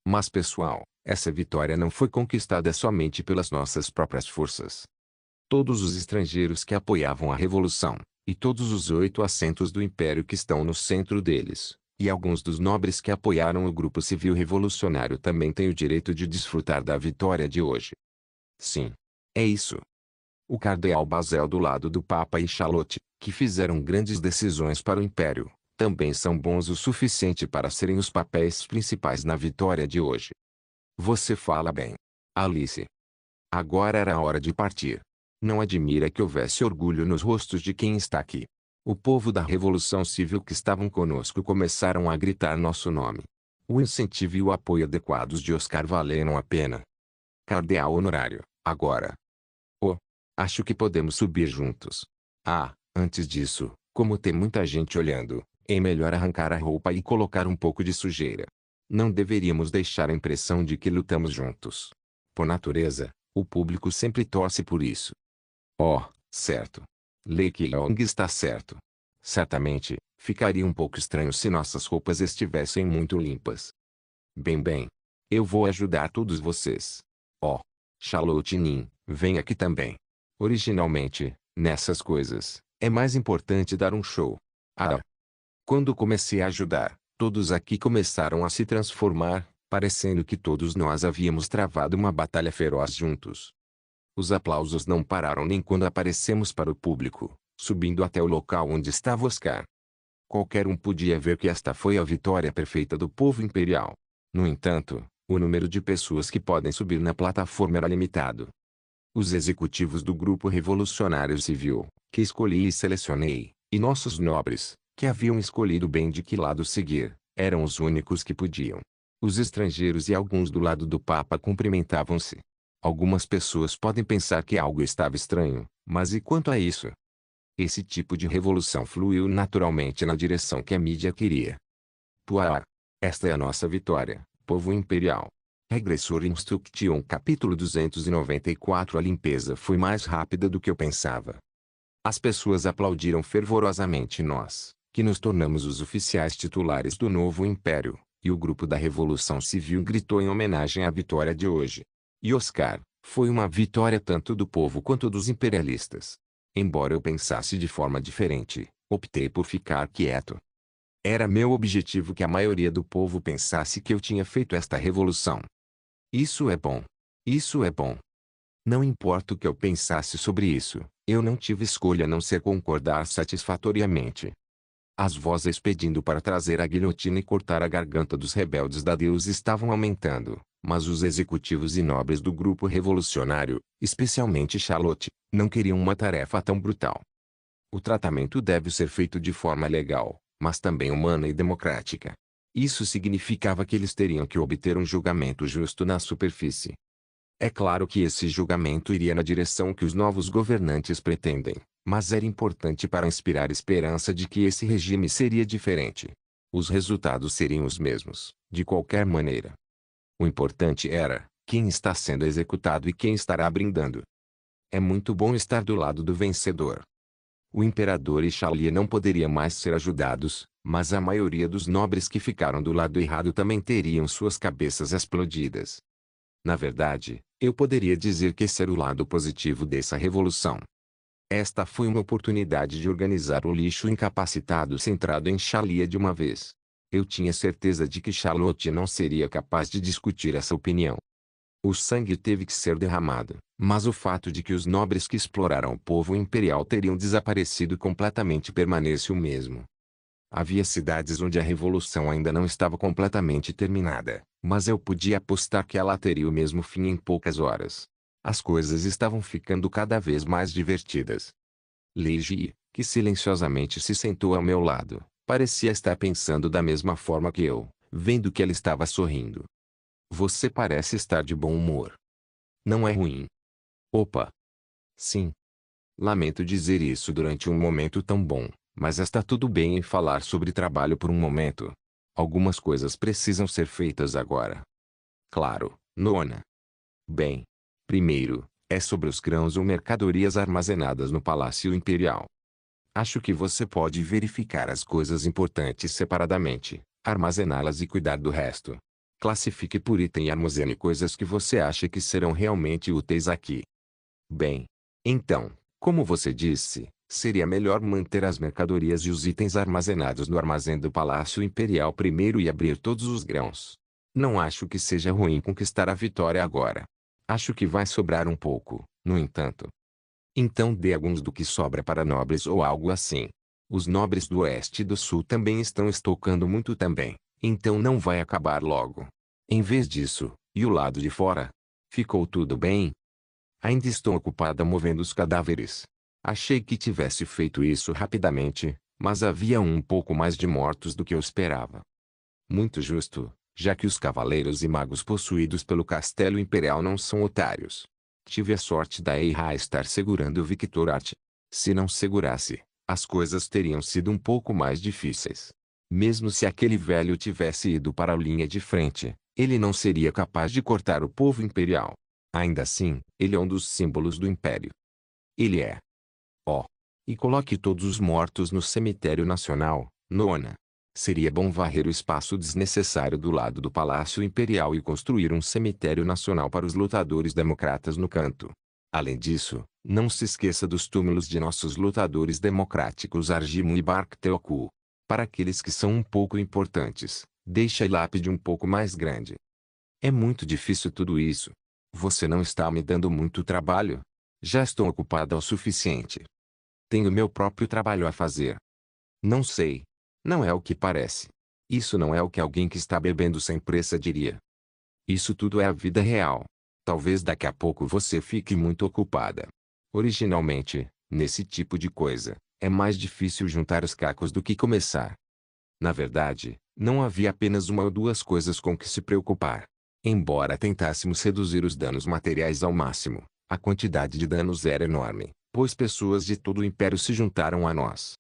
Mas pessoal, essa vitória não foi conquistada somente pelas nossas próprias forças. Todos os estrangeiros que apoiavam a revolução, e todos os 8 assentos do império que estão no centro deles, e alguns dos nobres que apoiaram o grupo civil revolucionário também têm o direito de desfrutar da vitória de hoje. Sim. É isso. O cardeal Bazel do lado do Papa e Charlotte, que fizeram grandes decisões para o império, também são bons o suficiente para serem os papéis principais na vitória de hoje. Você fala bem, Alice. Agora era a hora de partir. Não admira que houvesse orgulho nos rostos de quem está aqui. O povo da Revolução Civil que estavam conosco começaram a gritar nosso nome. O incentivo e o apoio adequados de Oscar valeram a pena. Cardeal honorário, agora. Oh, acho que podemos subir juntos. Ah, antes disso, como tem muita gente olhando, é melhor arrancar a roupa e colocar um pouco de sujeira. Não deveríamos deixar a impressão de que lutamos juntos. Por natureza, o público sempre torce por isso. Oh, certo. Lei Long está certo. Certamente, ficaria um pouco estranho se nossas roupas estivessem muito limpas. Bem. Eu vou ajudar todos vocês. Oh, Charlotte Nin, vem aqui também. Originalmente, nessas coisas, é mais importante dar um show. Ah. Quando comecei a ajudar, todos aqui começaram a se transformar, parecendo que todos nós havíamos travado uma batalha feroz juntos. Os aplausos não pararam nem quando aparecemos para o público, subindo até o local onde estava Oscar. Qualquer um podia ver que esta foi a vitória perfeita do povo imperial. No entanto, o número de pessoas que podem subir na plataforma era limitado. Os executivos do Grupo Revolucionário Civil, que escolhi e selecionei, e nossos nobres, que haviam escolhido bem de que lado seguir, eram os únicos que podiam. Os estrangeiros e alguns do lado do Papa cumprimentavam-se. Algumas pessoas podem pensar que algo estava estranho, mas e quanto a isso? Esse tipo de revolução fluiu naturalmente na direção que a mídia queria. Puar. Esta é a nossa vitória, povo imperial. Regressor Instruction capítulo 294. A limpeza foi mais rápida do que eu pensava. As pessoas aplaudiram fervorosamente nós, que nos tornamos os oficiais titulares do novo império, e o grupo da Revolução Civil gritou em homenagem à vitória de hoje. E Oscar, foi uma vitória tanto do povo quanto dos imperialistas. Embora eu pensasse de forma diferente, optei por ficar quieto. Era meu objetivo que a maioria do povo pensasse que eu tinha feito esta revolução. Isso é bom. Isso é bom. Não importa o que eu pensasse sobre isso, eu não tive escolha a não ser concordar satisfatoriamente. As vozes pedindo para trazer a guilhotina e cortar a garganta dos rebeldes da Deus estavam aumentando, mas os executivos e nobres do grupo revolucionário, especialmente Charlotte, não queriam uma tarefa tão brutal. O tratamento deve ser feito de forma legal, mas também humana e democrática. Isso significava que eles teriam que obter um julgamento justo na superfície. É claro que esse julgamento iria na direção que os novos governantes pretendem, mas era importante para inspirar esperança de que esse regime seria diferente. Os resultados seriam os mesmos, de qualquer maneira. O importante era quem está sendo executado e quem estará brindando. É muito bom estar do lado do vencedor. O imperador e Xalia não poderiam mais ser ajudados, mas a maioria dos nobres que ficaram do lado errado também teriam suas cabeças explodidas. Na verdade, eu poderia dizer que esse era o lado positivo dessa revolução. Esta foi uma oportunidade de organizar o lixo incapacitado centrado em Xalia de uma vez. Eu tinha certeza de que Charlotte não seria capaz de discutir essa opinião. O sangue teve que ser derramado, mas o fato de que os nobres que exploraram o povo imperial teriam desaparecido completamente permanece o mesmo. Havia cidades onde a revolução ainda não estava completamente terminada, mas eu podia apostar que ela teria o mesmo fim em poucas horas. As coisas estavam ficando cada vez mais divertidas. Leigi, que silenciosamente se sentou ao meu lado, parecia estar pensando da mesma forma que eu, vendo que ela estava sorrindo. Você parece estar de bom humor. Não é ruim. Opa! Sim. Lamento dizer isso durante um momento tão bom, mas está tudo bem em falar sobre trabalho por um momento. Algumas coisas precisam ser feitas agora. Claro, Nona. Bem. Primeiro, é sobre os grãos ou mercadorias armazenadas no Palácio Imperial. Acho que você pode verificar as coisas importantes separadamente, armazená-las e cuidar do resto. Classifique por item e armazene coisas que você acha que serão realmente úteis aqui. Bem. Então, como você disse, seria melhor manter as mercadorias e os itens armazenados no armazém do Palácio Imperial primeiro e abrir todos os grãos. Não acho que seja ruim conquistar a vitória agora. Acho que vai sobrar um pouco, no entanto. Então dê alguns do que sobra para nobres ou algo assim. Os nobres do Oeste e do Sul também estão estocando muito também, então não vai acabar logo. Em vez disso, e o lado de fora? Ficou tudo bem? Ainda estou ocupada movendo os cadáveres. Achei que tivesse feito isso rapidamente, mas havia um pouco mais de mortos do que eu esperava. Muito justo, já que os cavaleiros e magos possuídos pelo Castelo Imperial não são otários. Tive a sorte da Eira estar segurando o Victor Art. Se não segurasse, as coisas teriam sido um pouco mais difíceis. Mesmo se aquele velho tivesse ido para a linha de frente, ele não seria capaz de cortar o povo imperial. Ainda assim, ele é um dos símbolos do Império. Ele é. Ó. E coloque todos os mortos no cemitério nacional, Nona. Seria bom varrer o espaço desnecessário do lado do Palácio Imperial e construir um cemitério nacional para os lutadores democratas no canto. Além disso, não se esqueça dos túmulos de nossos lutadores democráticos Argimu e Barkteoku. Para aqueles que são um pouco importantes, deixe a lápide um pouco mais grande. É muito difícil tudo isso. Você não está me dando muito trabalho? Já estou ocupada o suficiente. Tenho meu próprio trabalho a fazer. Não sei. Não é o que parece. Isso não é o que alguém que está bebendo sem pressa diria. Isso tudo é a vida real. Talvez daqui a pouco você fique muito ocupada. Originalmente, nesse tipo de coisa, é mais difícil juntar os cacos do que começar. Na verdade, não havia apenas uma ou duas coisas com que se preocupar. Embora tentássemos reduzir os danos materiais ao máximo, a quantidade de danos era enorme, pois pessoas de todo o Império se juntaram a nós.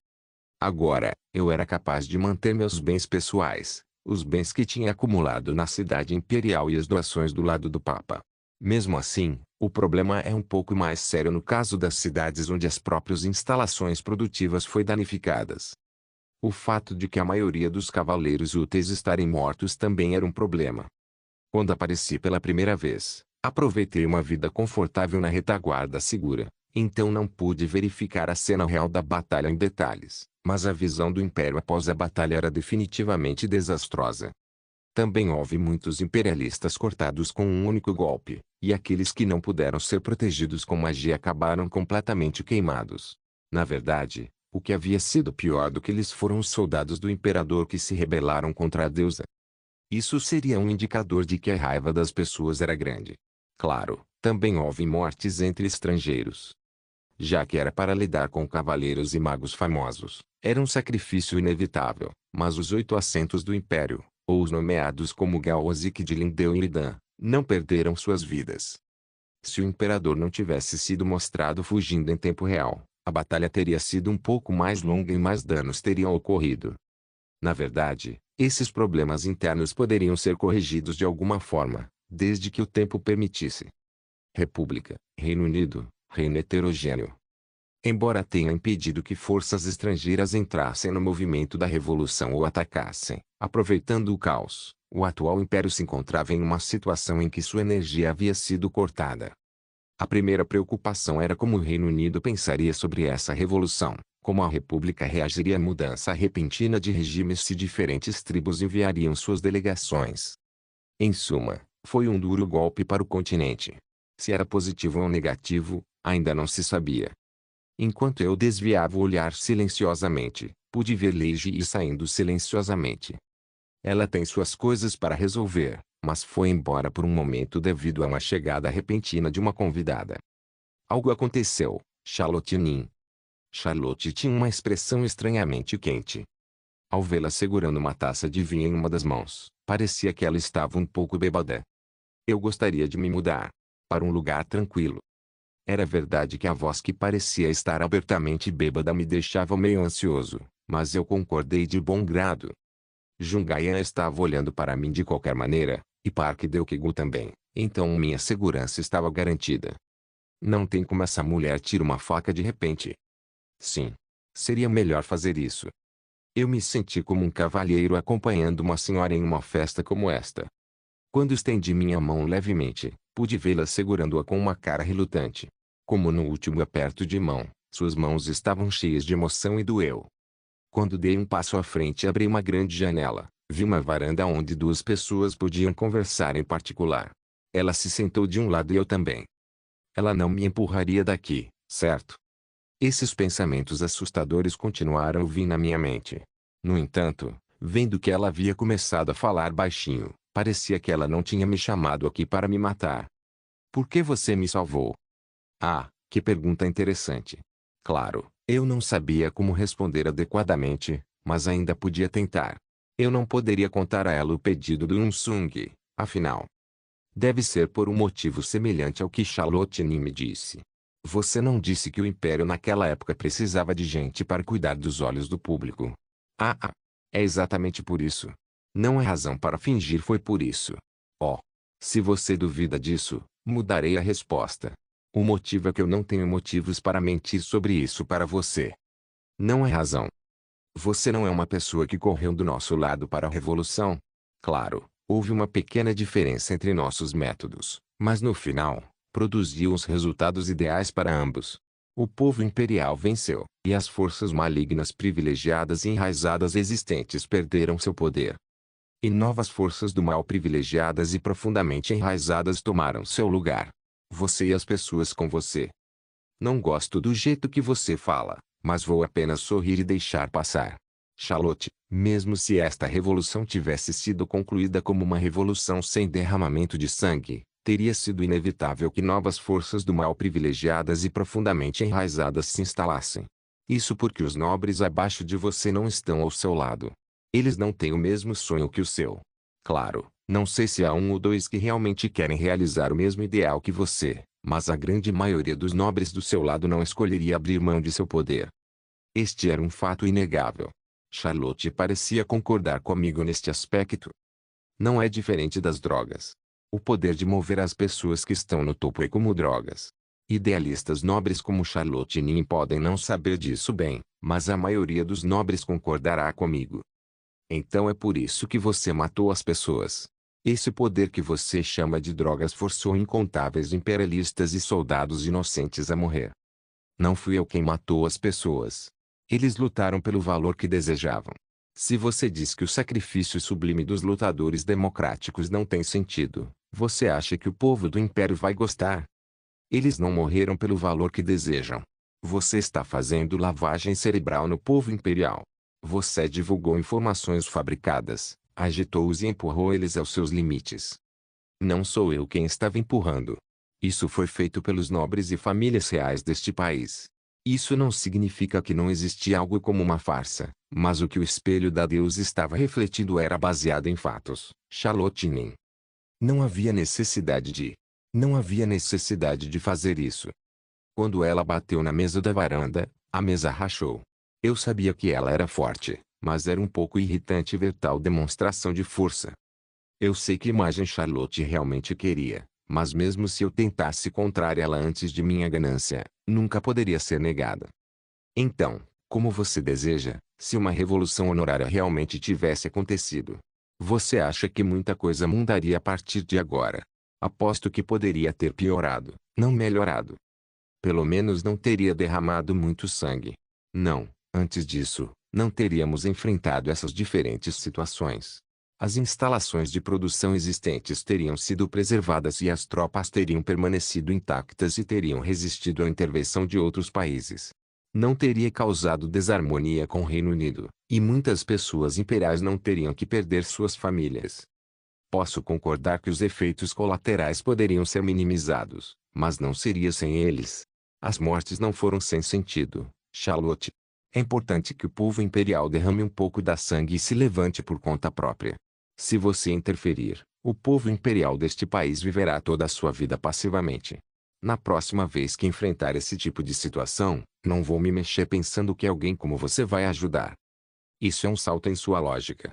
Agora, eu era capaz de manter meus bens pessoais, os bens que tinha acumulado na cidade imperial e as doações do lado do Papa. Mesmo assim, o problema é um pouco mais sério no caso das cidades onde as próprias instalações produtivas foram danificadas. O fato de que a maioria dos cavaleiros úteis estarem mortos também era um problema. Quando apareci pela primeira vez, aproveitei uma vida confortável na retaguarda segura, então não pude verificar a cena real da batalha em detalhes, mas a visão do Império após a batalha era definitivamente desastrosa. Também houve muitos imperialistas cortados com um único golpe, e aqueles que não puderam ser protegidos com magia acabaram completamente queimados. Na verdade, o que havia sido pior do que eles foram os soldados do imperador que se rebelaram contra a deusa. Isso seria um indicador de que a raiva das pessoas era grande. Claro, também houve mortes entre estrangeiros. Já que era para lidar com cavaleiros e magos famosos, era um sacrifício inevitável, mas os 8 assentos do Império, ou os nomeados como Gaozik de Lindeu e Iridan, não perderam suas vidas. Se o imperador não tivesse sido mostrado fugindo em tempo real, a batalha teria sido um pouco mais longa e mais danos teriam ocorrido. Na verdade, esses problemas internos poderiam ser corrigidos de alguma forma, desde que o tempo permitisse. República, Reino Unido, reino heterogêneo. Embora tenha impedido que forças estrangeiras entrassem no movimento da revolução ou atacassem, aproveitando o caos, o atual império se encontrava em uma situação em que sua energia havia sido cortada. A primeira preocupação era como o Reino Unido pensaria sobre essa revolução, como a República reagiria à mudança repentina de regimes se diferentes tribos enviariam suas delegações. Em suma, foi um duro golpe para o continente. Se era positivo ou negativo, ainda não se sabia. Enquanto eu desviava o olhar silenciosamente, pude ver Leiji saindo silenciosamente. Ela tem suas coisas para resolver, mas foi embora por um momento devido a uma chegada repentina de uma convidada. Algo aconteceu, Charlotte Nin. Charlotte tinha uma expressão estranhamente quente. Ao vê-la segurando uma taça de vinho em uma das mãos, parecia que ela estava um pouco bêbada. Eu gostaria de me mudar para um lugar tranquilo. Era verdade que a voz que parecia estar abertamente bêbada me deixava meio ansioso, mas eu concordei de bom grado. Jungaian estava olhando para mim de qualquer maneira, e Park Deokegu também, então minha segurança estava garantida. Não tem como essa mulher tirar uma faca de repente. Sim. Seria melhor fazer isso. Eu me senti como um cavalheiro acompanhando uma senhora em uma festa como esta. Quando estendi minha mão levemente, pude vê-la segurando-a com uma cara relutante. Como no último aperto de mão, suas mãos estavam cheias de emoção e doeu. Quando dei um passo à frente e abri uma grande janela, vi uma varanda onde 2 pessoas podiam conversar em particular. Ela se sentou de um lado e eu também. Ela não me empurraria daqui, certo? Esses pensamentos assustadores continuaram a vir na minha mente. No entanto, vendo que ela havia começado a falar baixinho, parecia que ela não tinha me chamado aqui para me matar. Por que você me salvou? Ah, que pergunta interessante. Claro, eu não sabia como responder adequadamente, mas ainda podia tentar. Eu não poderia contar a ela o pedido do Unsung, afinal. Deve ser por um motivo semelhante ao que Charlotte Nin me disse. Você não disse que o Império naquela época precisava de gente para cuidar dos olhos do público. É exatamente por isso. Não há razão para fingir, foi por isso. Oh. Se você duvida disso, mudarei a resposta. O motivo é que eu não tenho motivos para mentir sobre isso para você. Não é razão. Você não é uma pessoa que correu do nosso lado para a revolução. Claro, houve uma pequena diferença entre nossos métodos, mas no final, produziu os resultados ideais para ambos. O povo imperial venceu, e as forças malignas privilegiadas e enraizadas existentes perderam seu poder. E novas forças do mal privilegiadas e profundamente enraizadas tomaram seu lugar. Você e as pessoas com você. Não gosto do jeito que você fala, mas vou apenas sorrir e deixar passar. Charlotte, mesmo se esta revolução tivesse sido concluída como uma revolução sem derramamento de sangue, teria sido inevitável que novas forças do mal privilegiadas e profundamente enraizadas se instalassem. Isso porque os nobres abaixo de você não estão ao seu lado. Eles não têm o mesmo sonho que o seu. Claro, não sei se há 1 ou 2 que realmente querem realizar o mesmo ideal que você, mas a grande maioria dos nobres do seu lado não escolheria abrir mão de seu poder. Este era um fato inegável. Charlotte parecia concordar comigo neste aspecto. Não é diferente das drogas. O poder de mover as pessoas que estão no topo é como drogas. Idealistas nobres como Charlotte nem podem não saber disso bem, mas a maioria dos nobres concordará comigo. Então é por isso que você matou as pessoas. Esse poder que você chama de drogas forçou incontáveis imperialistas e soldados inocentes a morrer. Não fui eu quem matou as pessoas. Eles lutaram pelo valor que desejavam. Se você diz que o sacrifício sublime dos lutadores democráticos não tem sentido, você acha que o povo do império vai gostar? Eles não morreram pelo valor que desejam. Você está fazendo lavagem cerebral no povo imperial. Você divulgou informações fabricadas, agitou-os e empurrou eles aos seus limites. Não sou eu quem estava empurrando. Isso foi feito pelos nobres e famílias reais deste país. Isso não significa que não existia algo como uma farsa, mas o que o espelho da Deus estava refletindo era baseado em fatos. Charlotte nem. Não havia necessidade de. Não havia necessidade de fazer isso. Quando ela bateu na mesa da varanda, a mesa rachou. Eu sabia que ela era forte, mas era um pouco irritante ver tal demonstração de força. Eu sei que imagem Charlotte realmente queria, mas mesmo se eu tentasse contrariá-la antes de minha ganância, nunca poderia ser negada. Então, como você deseja, se uma revolução honorária realmente tivesse acontecido? Você acha que muita coisa mudaria a partir de agora? Aposto que poderia ter piorado, não melhorado. Pelo menos não teria derramado muito sangue. Não, antes disso, não teríamos enfrentado essas diferentes situações. As instalações de produção existentes teriam sido preservadas e as tropas teriam permanecido intactas e teriam resistido à intervenção de outros países. Não teria causado desarmonia com o Reino Unido, e muitas pessoas imperiais não teriam que perder suas famílias. Posso concordar que os efeitos colaterais poderiam ser minimizados, mas não seria sem eles. As mortes não foram sem sentido, Charlotte. É importante que o povo imperial derrame um pouco da sangue e se levante por conta própria. Se você interferir, o povo imperial deste país viverá toda a sua vida passivamente. Na próxima vez que enfrentar esse tipo de situação, não vou me mexer pensando que alguém como você vai ajudar. Isso é um salto em sua lógica.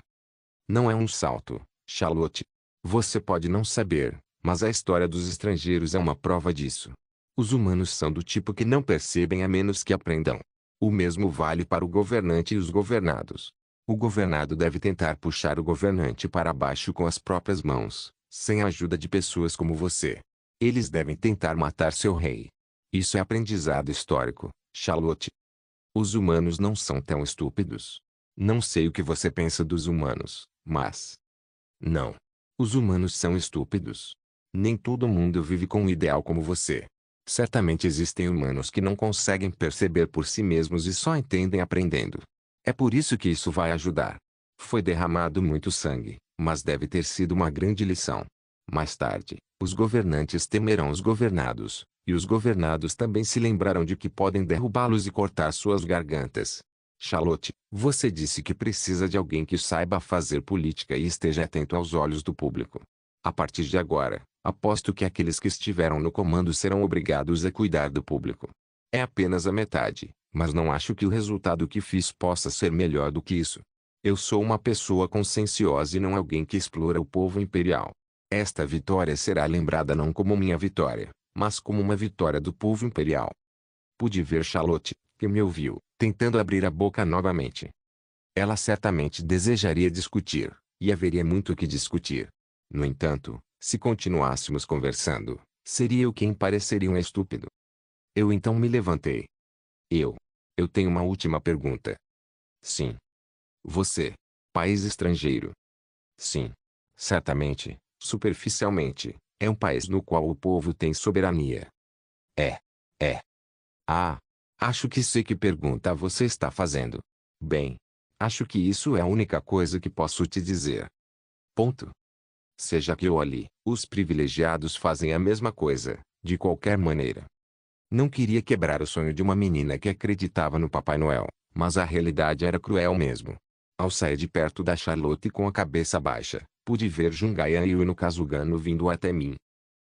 Não é um salto, Charlotte. Você pode não saber, mas a história dos estrangeiros é uma prova disso. Os humanos são do tipo que não percebem a menos que aprendam. O mesmo vale para o governante e os governados. O governado deve tentar puxar o governante para baixo com as próprias mãos, sem a ajuda de pessoas como você. Eles devem tentar matar seu rei. Isso é aprendizado histórico, Charlotte. Os humanos não são tão estúpidos. Não sei o que você pensa dos humanos, mas... Não. Os humanos são estúpidos. Nem todo mundo vive com um ideal como você. Certamente existem humanos que não conseguem perceber por si mesmos e só entendem aprendendo. É por isso que isso vai ajudar. Foi derramado muito sangue, mas deve ter sido uma grande lição. Mais tarde, os governantes temerão os governados, e os governados também se lembrarão de que podem derrubá-los e cortar suas gargantas. Charlotte, você disse que precisa de alguém que saiba fazer política e esteja atento aos olhos do público. A partir de agora, aposto que aqueles que estiveram no comando serão obrigados a cuidar do público. É apenas a metade, mas não acho que o resultado que fiz possa ser melhor do que isso. Eu sou uma pessoa conscienciosa e não alguém que explora o povo imperial. Esta vitória será lembrada não como minha vitória, mas como uma vitória do povo imperial. Pude ver Charlotte, que me ouviu, tentando abrir a boca novamente. Ela certamente desejaria discutir, e haveria muito o que discutir. No entanto, se continuássemos conversando, seria eu quem pareceria um estúpido. Eu então me levantei. Eu tenho uma última pergunta. Sim. Você. País estrangeiro. Sim. Certamente, superficialmente, é um país no qual o povo tem soberania. É. É. Ah. Acho que sei que pergunta você está fazendo. Bem, acho que isso é a única coisa que posso te dizer. Ponto. Seja aqui ou ali, os privilegiados fazem a mesma coisa, de qualquer maneira. Não queria quebrar o sonho de uma menina que acreditava no Papai Noel, mas a realidade era cruel mesmo. Ao sair de perto da Charlotte com a cabeça baixa, pude ver Jungayan e Uno Kazugano vindo até mim.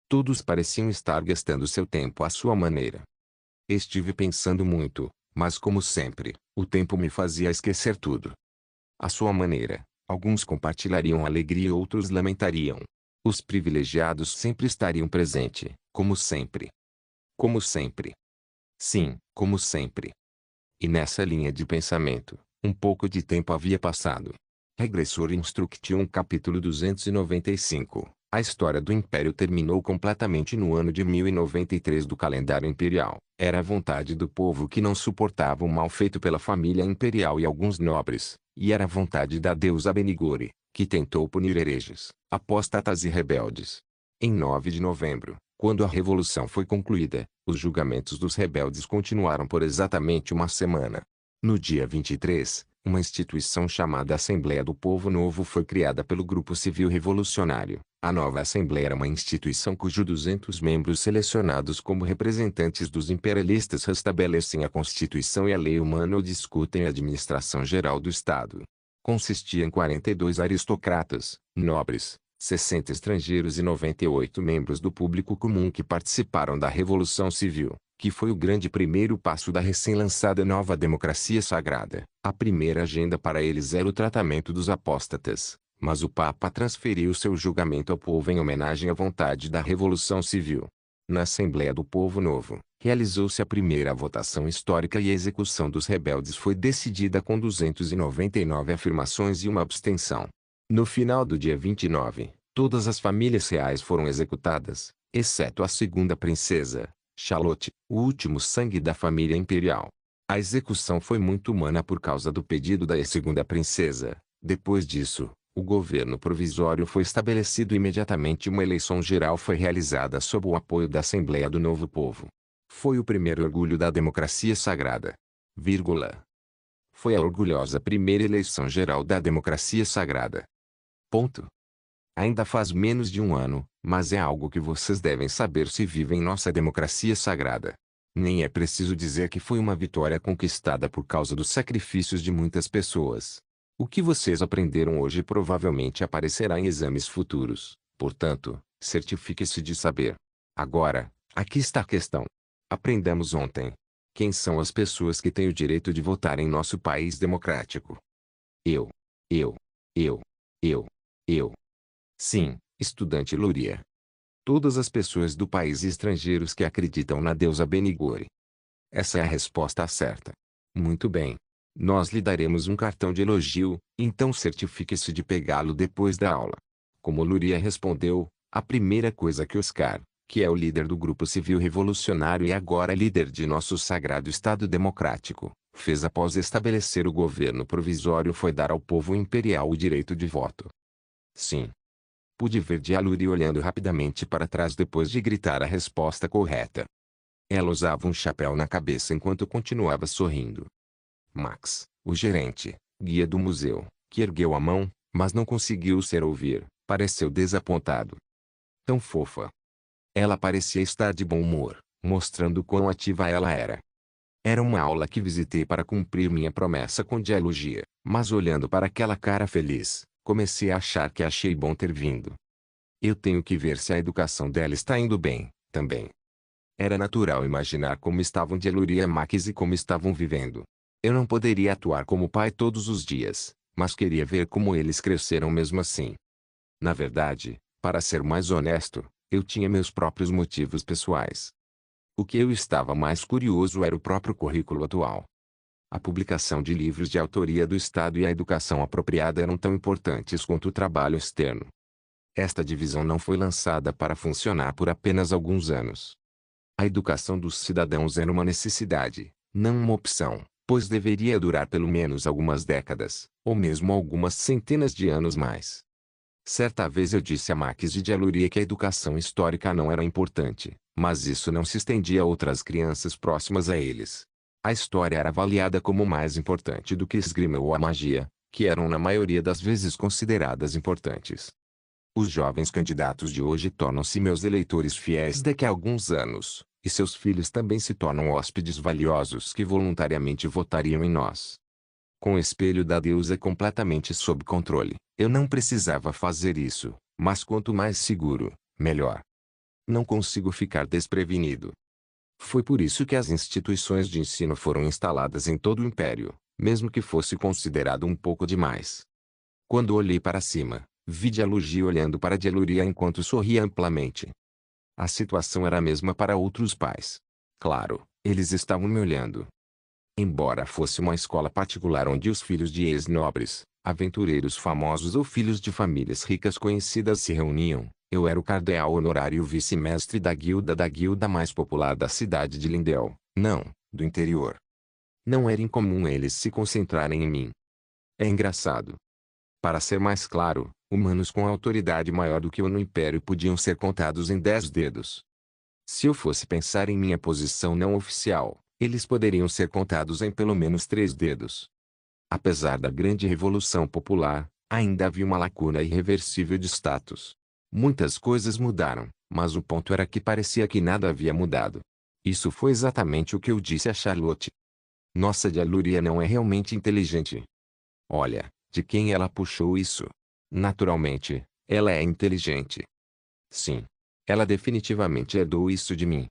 Todos pareciam estar gastando seu tempo à sua maneira. Estive pensando muito, mas como sempre, o tempo me fazia esquecer tudo. À sua maneira, alguns compartilhariam a alegria e outros lamentariam. Os privilegiados sempre estariam presentes, como sempre. Como sempre. Sim, como sempre. E nessa linha de pensamento, um pouco de tempo havia passado. Regressor Instruction capítulo 295. A história do Império terminou completamente no ano de 1093 do calendário imperial. Era a vontade do povo que não suportava o mal feito pela família imperial e alguns nobres, e era a vontade da deusa Benigore, que tentou punir hereges, apóstatas e rebeldes. Em 9 de novembro, quando a revolução foi concluída, os julgamentos dos rebeldes continuaram por exatamente uma semana. No dia 23, uma instituição chamada Assembleia do Povo Novo foi criada pelo Grupo Civil Revolucionário. A nova Assembleia era uma instituição cujos 200 membros selecionados como representantes dos imperialistas restabelecem a Constituição e a lei humana ou discutem a administração geral do Estado. Consistia em 42 aristocratas, nobres, 60 estrangeiros e 98 membros do público comum que participaram da Revolução Civil, que foi o grande primeiro passo da recém-lançada nova democracia sagrada. A primeira agenda para eles era o tratamento dos apóstatas, mas o Papa transferiu seu julgamento ao povo em homenagem à vontade da Revolução Civil. Na Assembleia do Povo Novo, realizou-se a primeira votação histórica e a execução dos rebeldes foi decidida com 299 afirmações e uma abstenção. No final do dia 29, todas as famílias reais foram executadas, exceto a segunda princesa, Charlotte, o último sangue da família imperial. A execução foi muito humana por causa do pedido da segunda princesa. Depois disso, o governo provisório foi estabelecido e imediatamente uma eleição geral foi realizada sob o apoio da Assembleia do Novo Povo. Foi o primeiro orgulho da democracia sagrada. Vírgula. Foi a orgulhosa primeira eleição geral da democracia sagrada. Ponto. Ainda faz menos de um ano, mas é algo que vocês devem saber se vivem nossa democracia sagrada. Nem é preciso dizer que foi uma vitória conquistada por causa dos sacrifícios de muitas pessoas. O que vocês aprenderam hoje provavelmente aparecerá em exames futuros, portanto, certifique-se de saber. Agora, aqui está a questão. Aprendemos ontem. Quem são as pessoas que têm o direito de votar em nosso país democrático? Eu. Eu. Eu. Eu. Eu. Sim, estudante Luria. Todas as pessoas do país e estrangeiros que acreditam na deusa Benigore. Essa é a resposta certa. Muito bem. Nós lhe daremos um cartão de elogio, então certifique-se de pegá-lo depois da aula. Como Luria respondeu, a primeira coisa que Oscar, que é o líder do Grupo Civil Revolucionário e agora líder de nosso sagrado Estado Democrático, fez após estabelecer o governo provisório foi dar ao povo imperial o direito de voto. Sim. Pude ver Dialuri olhando rapidamente para trás depois de gritar a resposta correta. Ela usava um chapéu na cabeça enquanto continuava sorrindo. Max, o gerente, guia do museu, que ergueu a mão, mas não conseguiu ser ouvir, pareceu desapontado. Tão fofa. Ela parecia estar de bom humor, mostrando quão ativa ela era. Era uma aula que visitei para cumprir minha promessa com dialogia, mas olhando para aquela cara feliz, comecei a achar que achei bom ter vindo. Eu tenho que ver se a educação dela está indo bem, também. Era natural imaginar como estavam Dialuri e Max e como estavam vivendo. Eu não poderia atuar como pai todos os dias, mas queria ver como eles cresceram mesmo assim. Na verdade, para ser mais honesto, eu tinha meus próprios motivos pessoais. O que eu estava mais curioso era o próprio currículo atual. A publicação de livros de autoria do Estado e a educação apropriada eram tão importantes quanto o trabalho externo. Esta divisão não foi lançada para funcionar por apenas alguns anos. A educação dos cidadãos era uma necessidade, não uma opção, pois deveria durar pelo menos algumas décadas, ou mesmo algumas centenas de anos mais. Certa vez eu disse a Max de Dialuri que a educação histórica não era importante, mas isso não se estendia a outras crianças próximas a eles. A história era avaliada como mais importante do que a esgrima ou a magia, que eram na maioria das vezes consideradas importantes. Os jovens candidatos de hoje tornam-se meus eleitores fiéis daqui a alguns anos, e seus filhos também se tornam hóspedes valiosos que voluntariamente votariam em nós. Com o espelho da deusa completamente sob controle, eu não precisava fazer isso, mas quanto mais seguro, melhor. Não consigo ficar desprevenido. Foi por isso que as instituições de ensino foram instaladas em todo o império, mesmo que fosse considerado um pouco demais. Quando olhei para cima, vi Dialogia olhando para Dialuria enquanto sorria amplamente. A situação era a mesma para outros pais. Claro, eles estavam me olhando. Embora fosse uma escola particular onde os filhos de ex-nobres, aventureiros famosos ou filhos de famílias ricas conhecidas se reuniam, eu era o cardeal honorário vice-mestre da guilda mais popular da cidade de Lindell, não, do interior. Não era incomum eles se concentrarem em mim. É engraçado. Para ser mais claro, humanos com autoridade maior do que eu no Império podiam ser contados em 10 dedos. Se eu fosse pensar em minha posição não oficial, eles poderiam ser contados em pelo menos 3 dedos. Apesar da grande revolução popular, ainda havia uma lacuna irreversível de status. Muitas coisas mudaram, mas o ponto era que parecia que nada havia mudado. Isso foi exatamente o que eu disse a Charlotte. Nossa Dialuria não é realmente inteligente. Olha, de quem ela puxou isso? Naturalmente, ela é inteligente. Sim. Ela definitivamente herdou isso de mim.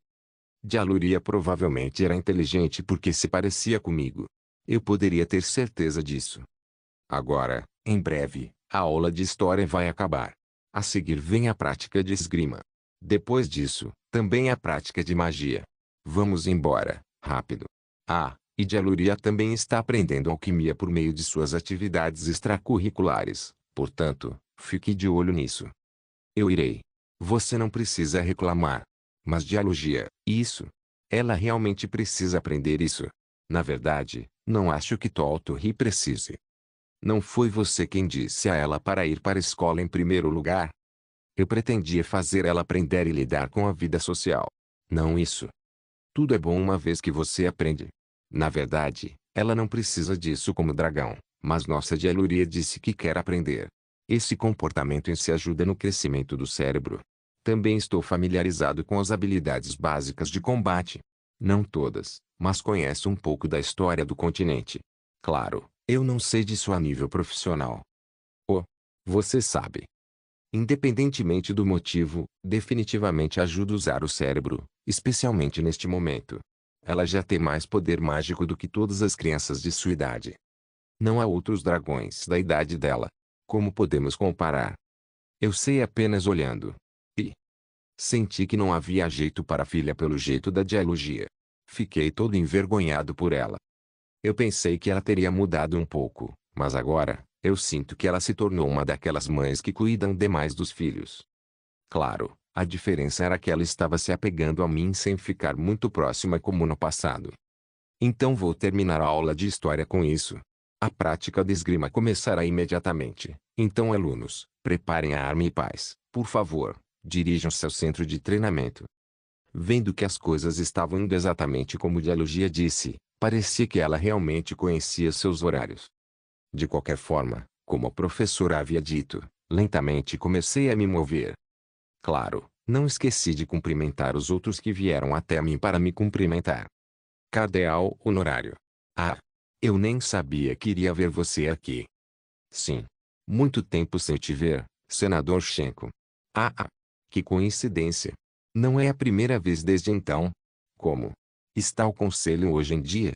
Dialuria provavelmente era inteligente porque se parecia comigo. Eu poderia ter certeza disso. Agora, em breve, a aula de história vai acabar. A seguir vem a prática de esgrima. Depois disso, também a prática de magia. Vamos embora, rápido. Ah, e Dialuria também está aprendendo alquimia por meio de suas atividades extracurriculares, portanto, fique de olho nisso. Eu irei. Você não precisa reclamar. Mas Dialogia, isso. Ela realmente precisa aprender isso. Na verdade, não acho que Toltorri precise. Não foi você quem disse a ela para ir para a escola em primeiro lugar? Eu pretendia fazer ela aprender e lidar com a vida social. Não isso. Tudo é bom uma vez que você aprende. Na verdade, ela não precisa disso como dragão, mas nossa Dialuria disse que quer aprender. Esse comportamento em si ajuda no crescimento do cérebro. Também estou familiarizado com as habilidades básicas de combate. Não todas, mas conheço um pouco da história do continente. Claro, eu não sei disso a nível profissional. Oh, você sabe. Independentemente do motivo, definitivamente ajuda a usar o cérebro, especialmente neste momento. Ela já tem mais poder mágico do que todas as crianças de sua idade. Não há outros dragões da idade dela. Como podemos comparar? Eu sei apenas olhando. E senti que não havia jeito para a filha pelo jeito da Dialogia. Fiquei todo envergonhado por ela. Eu pensei que ela teria mudado um pouco, mas agora, eu sinto que ela se tornou uma daquelas mães que cuidam demais dos filhos. Claro, a diferença era que ela estava se apegando a mim sem ficar muito próxima como no passado. Então vou terminar a aula de história com isso. A prática de esgrima começará imediatamente. Então alunos, preparem a arma e paz, por favor, dirijam-se ao centro de treinamento. Vendo que as coisas estavam indo exatamente como Dialogia disse, parecia que ela realmente conhecia seus horários. De qualquer forma, como a professora havia dito, lentamente comecei a me mover. Claro, não esqueci de cumprimentar os outros que vieram até mim para me cumprimentar. Cardeal honorário. Ah, eu nem sabia que iria ver você aqui. Sim. Muito tempo sem te ver, senador Shenko. Que coincidência. Não é a primeira vez desde então. Como está o conselho hoje em dia?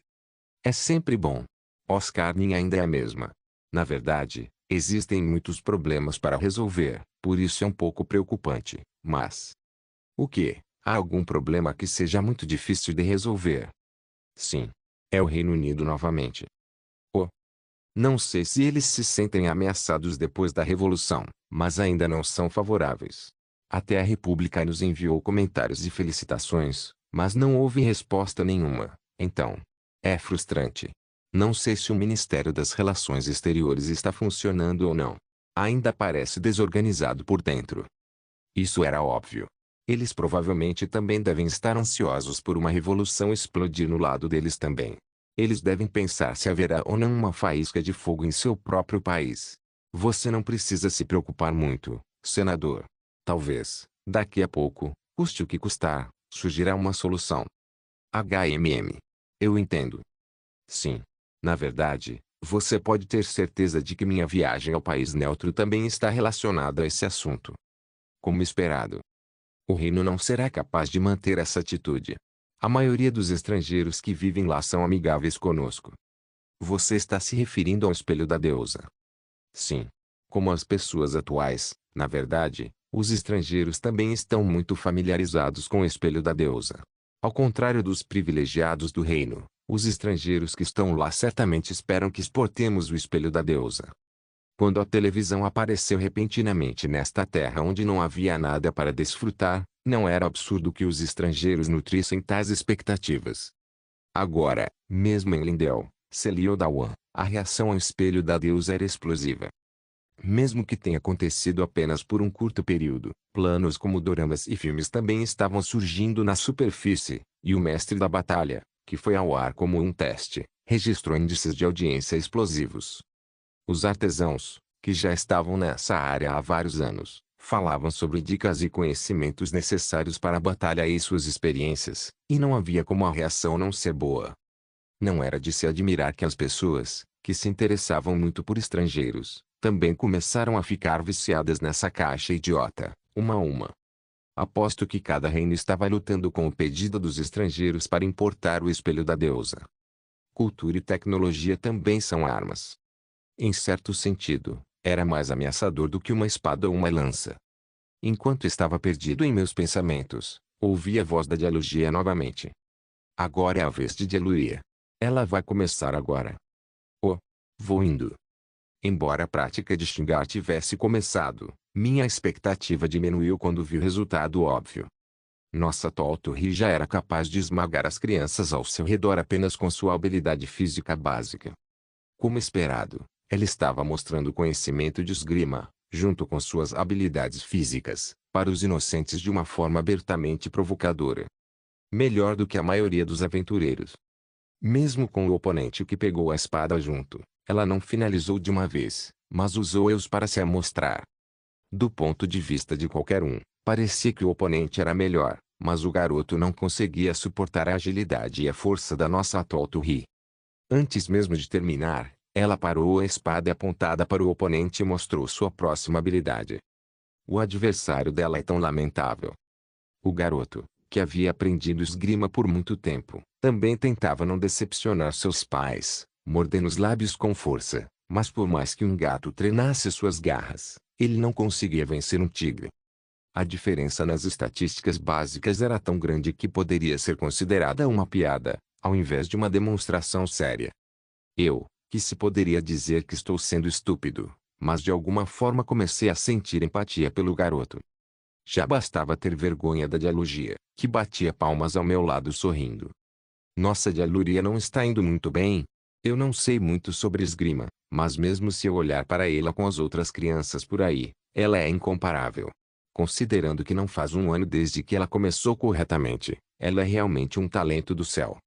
É sempre bom. Oscarmin ainda é a mesma. Na verdade, existem muitos problemas para resolver, por isso é um pouco preocupante, mas... O quê? Há algum problema que seja muito difícil de resolver? Sim. É o Reino Unido novamente. Oh. Não sei se eles se sentem ameaçados depois da Revolução, mas ainda não são favoráveis. Até a República nos enviou comentários de felicitações, mas não houve resposta nenhuma, então. É frustrante. Não sei se o Ministério das Relações Exteriores está funcionando ou não. Ainda parece desorganizado por dentro. Isso era óbvio. Eles provavelmente também devem estar ansiosos por uma revolução explodir no lado deles também. Eles devem pensar se haverá ou não uma faísca de fogo em seu próprio país. Você não precisa se preocupar muito, senador. Talvez, daqui a pouco, custe o que custar, surgirá uma solução. Eu entendo. Sim. Na verdade, você pode ter certeza de que minha viagem ao país neutro também está relacionada a esse assunto. Como esperado. O reino não será capaz de manter essa atitude. A maioria dos estrangeiros que vivem lá são amigáveis conosco. Você está se referindo ao espelho da deusa? Sim. Como as pessoas atuais, na verdade, os estrangeiros também estão muito familiarizados com o espelho da deusa. Ao contrário dos privilegiados do reino, os estrangeiros que estão lá certamente esperam que exportemos o espelho da deusa. Quando a televisão apareceu repentinamente nesta terra onde não havia nada para desfrutar, não era absurdo que os estrangeiros nutrissem tais expectativas. Agora, mesmo em Lindell, Seliodawan, a reação ao espelho da deusa era explosiva. Mesmo que tenha acontecido apenas por um curto período, planos como doramas e filmes também estavam surgindo na superfície, e o mestre da batalha, que foi ao ar como um teste, registrou índices de audiência explosivos. Os artesãos, que já estavam nessa área há vários anos, falavam sobre dicas e conhecimentos necessários para a batalha e suas experiências, e não havia como a reação não ser boa. Não era de se admirar que as pessoas, que se interessavam muito por estrangeiros, também começaram a ficar viciadas nessa caixa idiota, uma a uma. Aposto que cada reino estava lutando com o pedido dos estrangeiros para importar o espelho da deusa. Cultura e tecnologia também são armas. Em certo sentido, era mais ameaçador do que uma espada ou uma lança. Enquanto estava perdido em meus pensamentos, ouvi a voz da Dialogia novamente. Agora é a vez de Dialogia. Ela vai começar agora. Oh, vou indo. Embora a prática de xingar tivesse começado, minha expectativa diminuiu quando vi o resultado óbvio. Nossa Toltorri já era capaz de esmagar as crianças ao seu redor apenas com sua habilidade física básica. Como esperado, ela estava mostrando conhecimento de esgrima, junto com suas habilidades físicas, para os inocentes de uma forma abertamente provocadora. Melhor do que a maioria dos aventureiros. Mesmo com o oponente que pegou a espada junto, ela não finalizou de uma vez, mas usou-os para se amostrar. Do ponto de vista de qualquer um, parecia que o oponente era melhor, mas o garoto não conseguia suportar a agilidade e a força da nossa Toltorri. Antes mesmo de terminar, ela parou a espada apontada para o oponente e mostrou sua próxima habilidade. O adversário dela é tão lamentável. O garoto, que havia aprendido esgrima por muito tempo, também tentava não decepcionar seus pais, mordendo os lábios com força, mas por mais que um gato treinasse suas garras, ele não conseguia vencer um tigre. A diferença nas estatísticas básicas era tão grande que poderia ser considerada uma piada, ao invés de uma demonstração séria. Eu, que se poderia dizer que estou sendo estúpido, mas de alguma forma comecei a sentir empatia pelo garoto. Já bastava ter vergonha da Dialogia, que batia palmas ao meu lado sorrindo. Nossa Dialogia não está indo muito bem. Eu não sei muito sobre esgrima, mas mesmo se eu olhar para ela com as outras crianças por aí, ela é incomparável. Considerando que não faz um ano desde que ela começou corretamente, ela é realmente um talento do céu.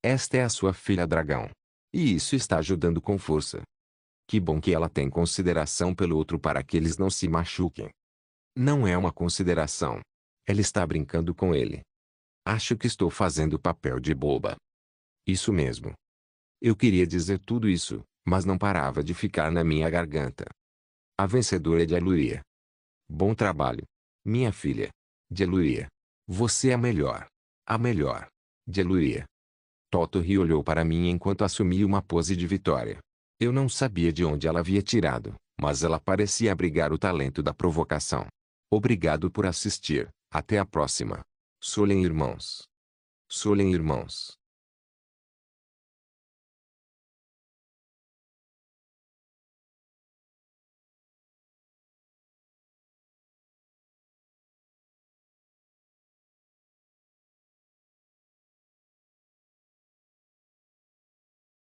Esta é a sua filha dragão. E isso está ajudando com força. Que bom que ela tem consideração pelo outro para que eles não se machuquem. Não é uma consideração. Ela está brincando com ele. Acho que estou fazendo papel de boba. Isso mesmo. Eu queria dizer tudo isso, mas não parava de ficar na minha garganta. A vencedora é Dialogia. Bom trabalho. Minha filha. Dialogia. Você é a melhor. A melhor. Dialogia. Toltorri olhou para mim enquanto assumia uma pose de vitória. Eu não sabia de onde ela havia tirado, mas ela parecia abrigar o talento da provocação. Obrigado por assistir. Até a próxima. Solen irmãos. Solen irmãos.